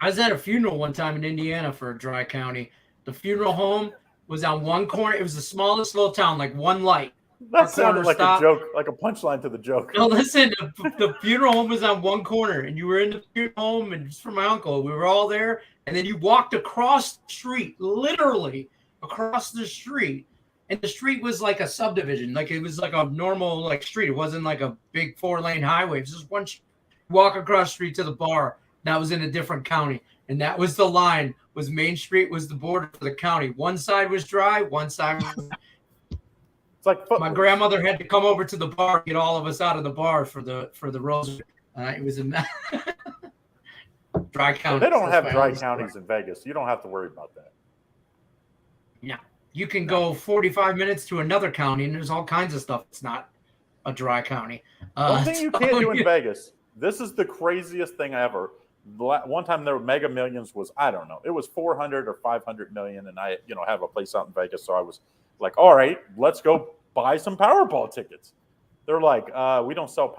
I was at a funeral one time in Indiana for a Dry County. The funeral home was on one corner. It was the smallest little town, like one light. That sounded like a joke, like a punchline to the joke. No, listen, the funeral home was on one corner, and you were in the funeral home, and just for my uncle, we were all there, and then you walked across the street, literally across the street, and the street was like a subdivision, like it was like a normal street. It wasn't like a big 4-lane highway. It was just one walk across the street to the bar. That was in a different county, and that was the line. Was Main Street was the border for the county. One side was dry, one side was. It's like my grandmother had to come over to the bar, get all of us out of the bar for the rosary. It was in Dry County. They don't have dry counties in Vegas. You don't have to worry about that. Yeah, you can go 45 minutes to another county, and there's all kinds of stuff. It's not a dry county. One thing you can't do in Vegas. This is the craziest thing ever. One time there were Mega Millions was, I don't know, it was 400 or 500 million, and I have a place out in Vegas, so I was like, all right, let's go buy some Powerball tickets. They're like, we don't sell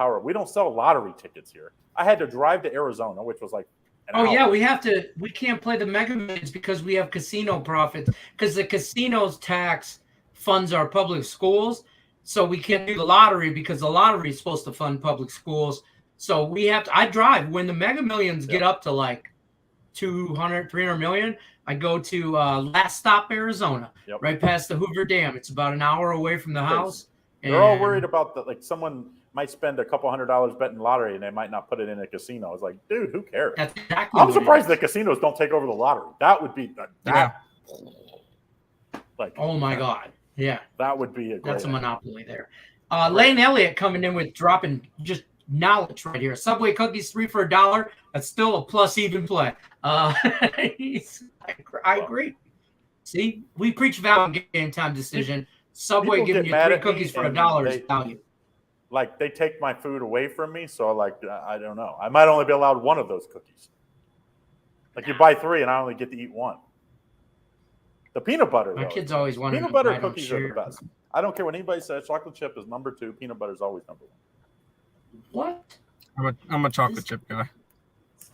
lottery tickets here. I had to drive to Arizona, which was like an hour. Yeah, we can't play the Mega Millions because we have casino profits, because the casino's tax funds our public schools. So we can't do the lottery because the lottery is supposed to fund public schools. So we have to. I drive when the Mega Millions get up to like 200, 300 million. I go to Last Stop, Arizona, right past the Hoover Dam. It's about an hour away from the house. They're all worried about that. Like someone might spend a couple $100 betting lottery and they might not put it in a casino. It's like, dude, who cares? That's exactly I'm surprised that casinos don't take over the lottery. That would be like, oh my God. Yeah. That would be that's a monopoly there. Lane Elliott coming in with dropping just knowledge right here. Subway cookies 3 for $1. That's still a plus even play. I agree. See, we preach value game time decision. Subway giving you 3 cookies for $1 is value. Like they take my food away from me, so like I don't know. I might only be allowed one of those cookies. Like you buy 3 and I only get to eat 1. The peanut butter. My kids always want peanut butter cookies are the best. I don't care what anybody says. Chocolate chip is number 2. Peanut butter is always number 1. What? I'm a chocolate chip guy.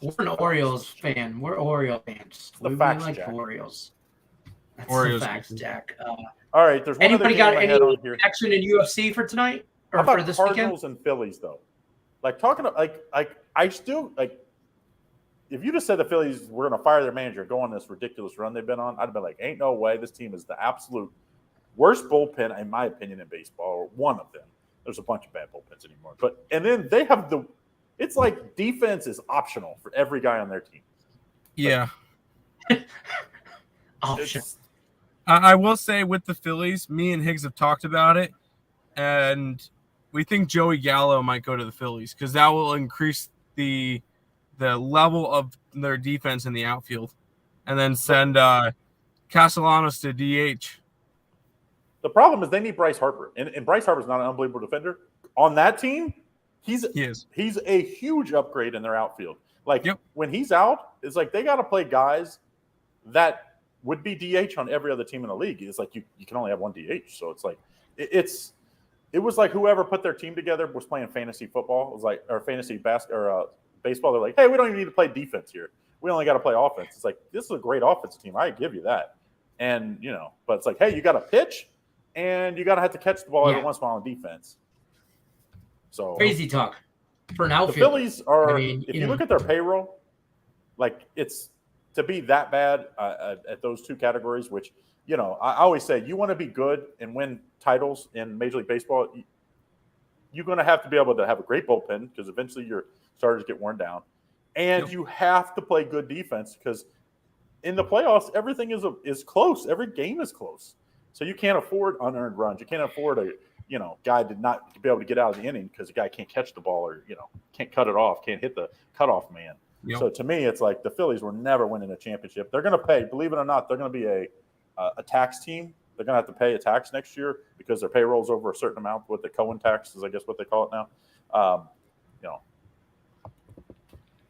We're an Oreos fan. We're Oreo fans. We like Jack. Oreos. That's Oreos. the facts, Jack. All right. There's one anybody got any action in UFC for tonight or for this Cardinals weekend? And Phillies though. Like talking like I still like. If you just said the Phillies were going to fire their manager, go on this ridiculous run they've been on, I'd be like, ain't no way. This team is the absolute worst bullpen, in my opinion, in baseball, or one of them. There's a bunch of bad bullpens anymore. And then they have it's like defense is optional for every guy on their team. Yeah. Option. I will say with the Phillies, me and Higgs have talked about it, and we think Joey Gallo might go to the Phillies because that will increase the level of their defense in the outfield, and then send Castellanos to DH. The problem is they need Bryce Harper, and Bryce Harper's not an unbelievable defender. On that team, he's a huge upgrade in their outfield. Like when he's out, it's like they got to play guys that would be DH on every other team in the league. It's like you can only have one DH, so it's like it was like whoever put their team together was playing fantasy football. It was like or fantasy baseball. They're like, hey, we don't even need to play defense here. We only got to play offense. It's like this is a great offensive team. I give you that, and but it's like, hey, you got to pitch, and you got to have to catch the ball every once in a while on defense. So crazy talk for an outfield. The Phillies are. If you look at their payroll, like it's to be that bad at those two categories, which I always say you want to be good and win titles in Major League Baseball. You're going to have to be able to have a great bullpen because eventually your starters get worn down, and you have to play good defense because in the playoffs everything is close. Every game is close, so you can't afford unearned runs. You can't afford a guy to not be able to get out of the inning because the guy can't catch the ball or can't cut it off, can't hit the cutoff man. Yep. So to me, it's like the Phillies were never winning a championship. They're going to pay, believe it or not, they're going to be a tax team. They're going to have to pay a tax next year because their payroll's over a certain amount. What the Cohen tax is, I guess, what they call it now.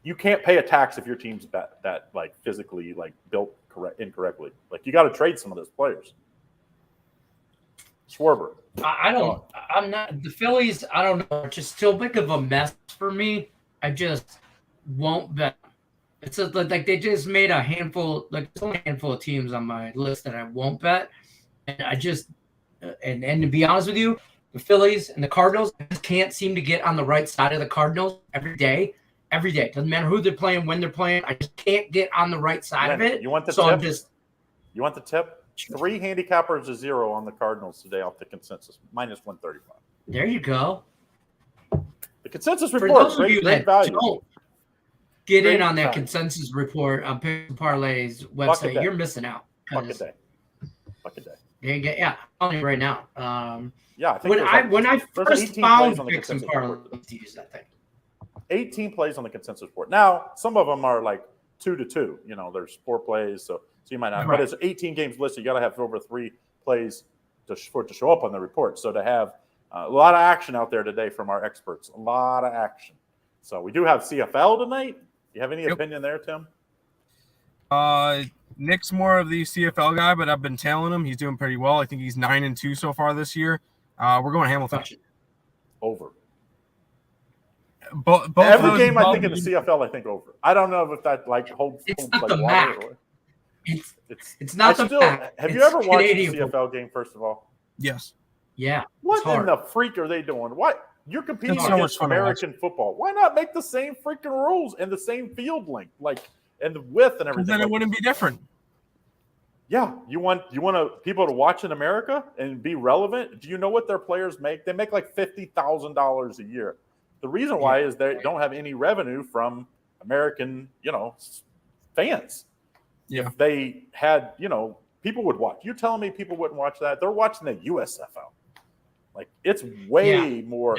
You can't pay a tax if your team's that like physically like built incorrectly. Like you got to trade some of those players. Schwarber. I'm not the Phillies. I don't know. It's just still big of a mess for me. I just won't bet. It's like they just made a handful. Like there's only a handful of teams on my list that I won't bet. And I just and to be honest with you, the Phillies and the Cardinals I just can't seem to get on the right side of the Cardinals every day. Every day. Doesn't matter who they're playing, when they're playing. I just can't get on the right side of it. You want the tip? You want the tip? 3 handicappers to 0 on the Cardinals today off the consensus, minus 135. There you go. The consensus For report. those of you that don't get in on that consensus report on Parlays website, you're missing out. Fuck a day. Yeah, I'm telling you right now. I think when I first found picks and parlays to use that thing. 18 plays on the consensus report. Now, some of them are like 2-2. There's 4 plays, so you might not. Right. But it's 18 games listed. You got to have over 3 plays for it to show up on the report. So to have a lot of action out there today from our experts, a lot of action. So we do have CFL tonight. Do you have any opinion there, Tim? Nick's more of the CFL guy, but I've been tailing him. He's doing pretty well. I think he's 9-2 so far this year. We're going Hamilton. Over. Both every game I think in the CFL, I think over. I don't know if that like holds. It's not like the MAC. It's not the MAC. Have you ever watched a CFL game? First of all, yes. Yeah. What in the freak are they doing? What? You're competing against American football. Why not make the same freaking rules and the same field length, and the width and everything? Then it wouldn't be different. Yeah, you want people to watch in America and be relevant. Do you know what their players make? They make like $50,000 a year. The reason why is they don't have any revenue from American, fans. Yeah. If they had, people would watch. You're telling me people wouldn't watch that? They're watching the USFL. Like, it's way more,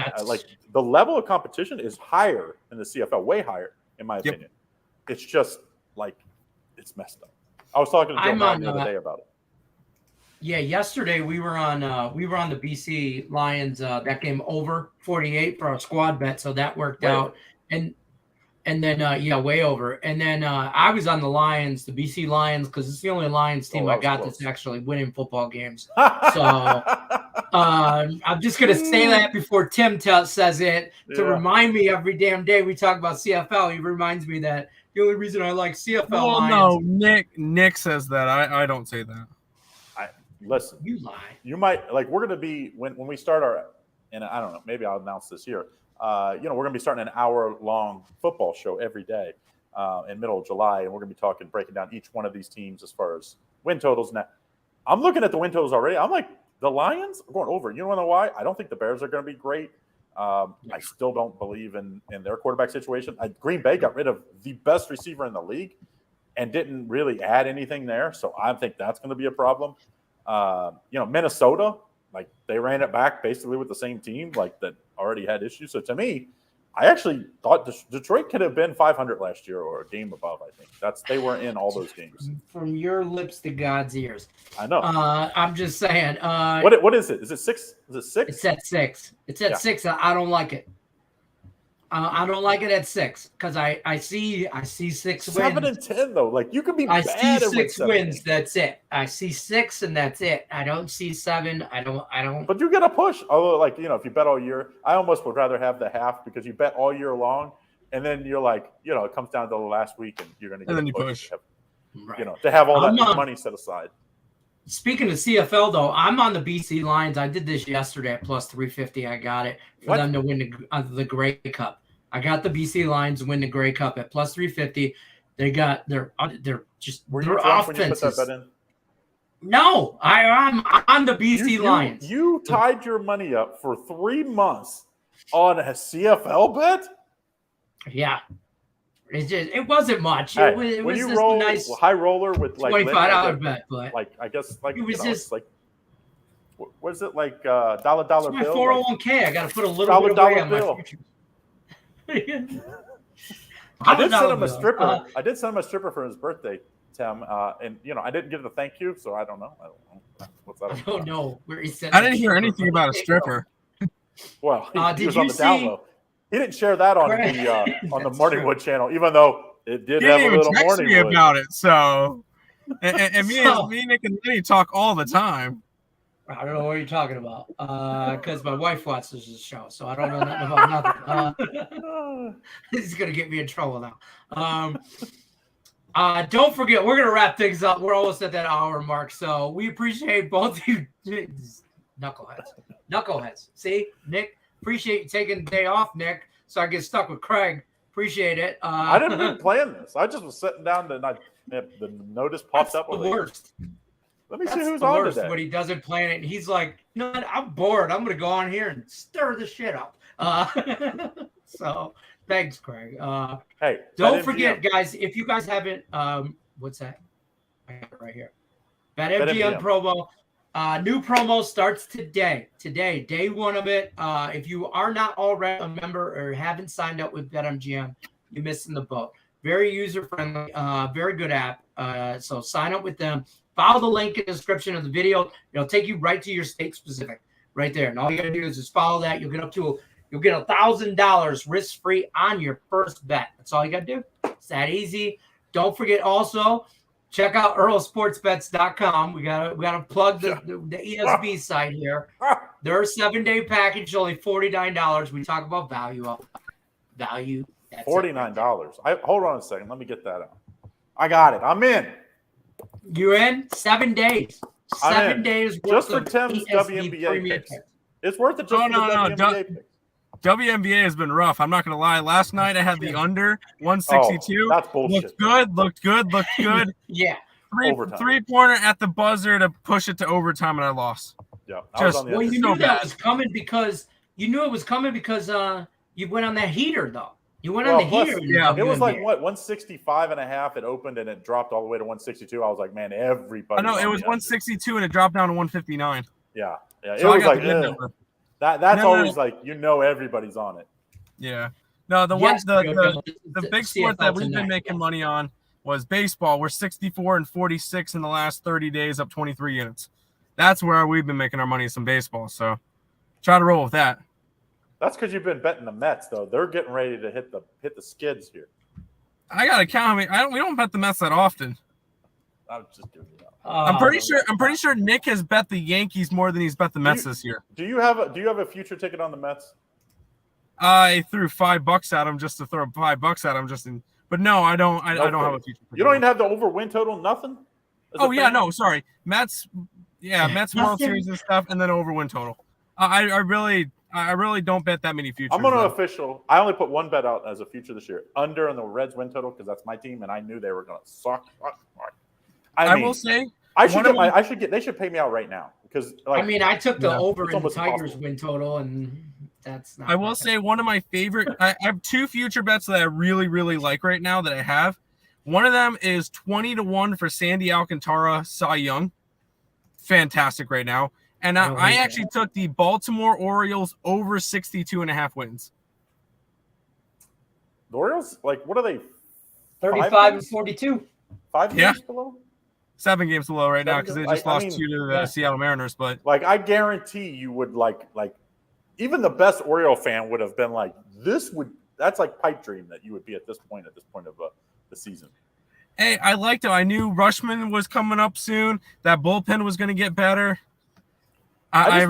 the level of competition is higher in the CFL, way higher, in my opinion. It's just, it's messed up. I was talking to Joe Madden the other day about it. Yeah, yesterday we were on the BC Lions, that game over 48 for our squad bet, so that worked out. And then, way over. And then I was on the Lions, the BC Lions, because it's the only Lions team I got that's actually winning football games. So I'm just going to say that before Tim says it to remind me every damn day we talk about CFL. He reminds me that the only reason I like CFL Lions. No, Nick says that. I don't say that. Listen. You lie. You might, we're going to be, when we start and I don't know, maybe I'll announce this here. We're going to be starting an hour-long football show every day in middle of July, and we're going to be breaking down each one of these teams as far as win totals. Now, I'm looking at the win totals already. I'm like, the Lions are going over. You know why? I don't think the Bears are going to be great. I still don't believe in their quarterback situation. Green Bay got rid of the best receiver in the league and didn't really add anything there, so I think that's going to be a problem. Minnesota, they ran it back basically with the same team, that already had issues. So to me, I actually thought Detroit could have been 500 last year or a game above. I think they were in all those games. From your lips to God's ears. I know. I'm just saying. What is it? Is it 6? Is it 6? It's at 6. It's at 6. I don't like it. I don't like it at 6 because I see 6 7 wins. 7 and 10 though. You could be. I see 6 wins. That's it. I see 6 and that's it. I don't see 7. I don't. But you get a push. Although, if you bet all year, I almost would rather have the half because you bet all year long, and then you're it comes down to the last week, and you're going to get a push. To have all that money set aside. Speaking of CFL, though, I'm on the BC Lions. I did this yesterday at plus 350. I got it for them to win the Grey Cup. I got the BC Lions to win the Grey Cup at plus 350. They got their offenses. When you put that bet in? No, I'm on the BC Lions. You tied your money up for 3 months on a CFL bet? Yeah. It wasn't much. Hey, it when was you just roll nice high roller with $25 bet, but I guess it was just what is it dollar bill? My 401k. I got to put a little bit away on my future. I did send him a stripper. I did send him a stripper for his birthday, Tim. And I didn't get the thank you, so I don't know. What's that? I don't know where he said. I didn't hear anything about a stripper. Well, he was on the down low. He didn't share that on the Morningwood channel, even though it did have a little Morningwood. Me about it. So, and me, Nick, and Lenny talk all the time. I don't know what you're talking about because my wife watches the show, so I don't know nothing about nothing. This is gonna get me in trouble now. Don't forget, we're gonna wrap things up. We're almost at that hour mark, so we appreciate both of you, knuckleheads. See, Nick. Appreciate you taking the day off, Nick, so I get stuck with Craig. Appreciate it. I didn't even plan this. I just was sitting down and the notice popped up. The worst. Let me see who's on today. When he doesn't plan it, and he's like, I'm bored. I'm going to go on here and stir the shit up. So thanks, Craig. Hey, don't forget, guys, if you guys haven't, what's that? I got it right here. BetMGM promo. New promo starts today. Today, day one of it. If you are not already a member or haven't signed up with BetMGM, you're missing the boat. Very user-friendly, very good app. So sign up with them. Follow the link in the description of the video. It'll take you right to your state specific, right there. And all you gotta do is just follow that. You'll get $1,000 risk-free on your first bet. That's all you gotta do. It's that easy. Don't forget also. Check out EarlSportsBets.com. We gotta plug the ESB site here. Their 7-day package, only $49. We talk about value. $49. Hold on a second. Let me get that out. I got it. I'm in. You're in 7 days. 7 days worth just for of Tim's EST WNBA picks. It's worth it just for the WNBA picks. WNBA has been rough. I'm not going to lie. Last night I had the under 162. That's bullshit. Looked good. Yeah. Three-pointer at the buzzer to push it to overtime, and I lost. Yeah. You knew that was coming because you went on that heater, though. You went on the heater. Yeah. It was like, 165 and a half. It opened, and it dropped all the way to 162. I was like, man, everybody. I know, it was 162, and it dropped down to 159. Yeah. It so was like, that's always like, everybody's on it. Yeah. No, the big sport that we've been making money on was baseball. We're 64-46 in the last 30 days, up 23 units. That's where we've been making our money, is some baseball. So try to roll with that. That's because you've been betting the Mets, though. They're getting ready to hit the skids here. I gotta count. We don't bet the Mets that often. I'm just doing it. I'm pretty sure Nick has bet the Yankees more than he's bet the Mets this year. Do you have a future ticket on the Mets? I threw $5 at him just to throw $5 at him but no, I don't. I don't have a future ticket. You don't even have the over win total. Nothing. Sorry. Mets World Series and stuff, and then over win total. I really don't bet that many futures. I'm on an official. I only put one bet out as a future this year, under on the Reds win total, because that's my team, and I knew they were going to suck. I will say they should pay me out right now, because I took the over in the Tigers win total, and that's not. I will say one of my favorite. I have two future bets that I really, really like right now that I have. One of them is 20-1 for Sandy Alcantara, Cy Young. Fantastic right now. And I actually took the Baltimore Orioles over 62.5 wins. The Orioles, what are they? 35-42. 5 games below? 7 games below right now, because they just lost 2 to the Seattle Mariners. But I guarantee you would even the best Oriole fan would have been like, that's like pipe dream that you would be at this point of the season. Hey, I liked it. I knew Rushman was coming up soon. That bullpen was going to get better. I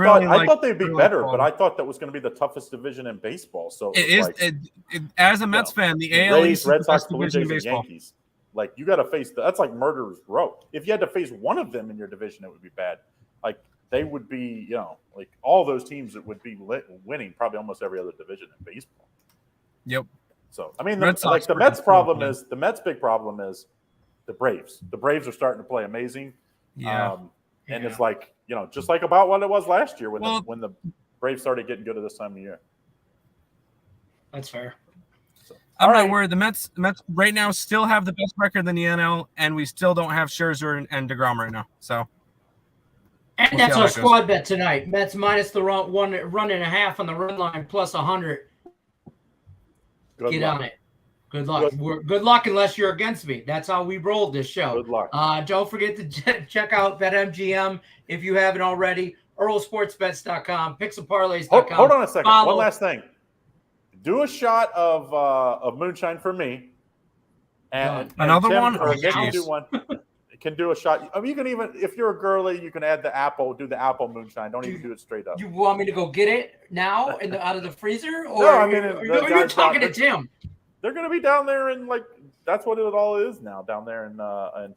thought they'd be better, but I thought that was going to be the toughest division in baseball. So as a Mets fan, the AL East is Red the Sox, best Blue division in Jays, baseball. and Yankees. You got to face that's like murderer's row. If you had to face one of them in your division, it would be bad. They would be, all those teams that would be winning probably almost every other division in baseball. Yep. So the Mets problem is the Mets' big problem is the Braves. The Braves are starting to play amazing. Yeah. And it's just like about what it was last year when the Braves started getting good at this time of year. That's fair. I'm not worried. The Mets right now still have the best record in the NL, and we still don't have Scherzer and DeGrom right now. So. And that's our squad bet tonight. Mets minus the run and a half on the run line, plus 100. Get on it. Good luck. Good luck unless you're against me. That's how we roll this show. Good luck. Don't forget to check out BetMGM if you haven't already. EarlSportsBets.com, PicksandParlays.com. Hold on a second. One last thing. Do a shot of moonshine for me. And another Tim, one? Or Nick can do one. Can do a shot. You can even, if you're a girly, you can add the apple. Do the apple moonshine. Don't even do it straight up. You want me to go get it now out of the freezer, or no? you're talking to Tim? They're going to be down there in that's what it all is now down there in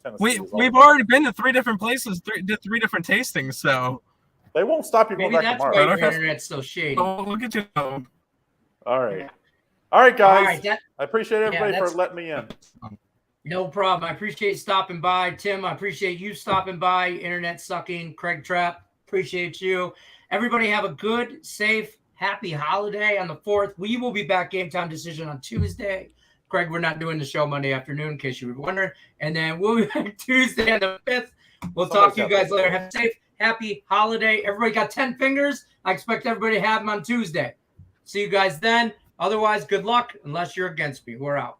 Tennessee. We've already been to 3 different places, did 3 different tastings, so they won't stop you going back tomorrow. Maybe that's why your internet's so shady. Oh, look at you. All right, guys. I appreciate everybody for letting me in. No problem. I appreciate stopping by, Tim. I appreciate you stopping by. Internet sucking, Craig Trapp. Appreciate you. Everybody have a good, safe, happy holiday on the 4th. We will be back Game Time Decision on Tuesday. Craig, we're not doing the show Monday afternoon, in case you were wondering. And then we'll be back Tuesday on the 5th. We'll talk to you guys later. Have a safe, happy holiday. Everybody got 10 fingers. I expect everybody to have them on Tuesday. See you guys then. Otherwise, good luck, unless you're against me. We're out.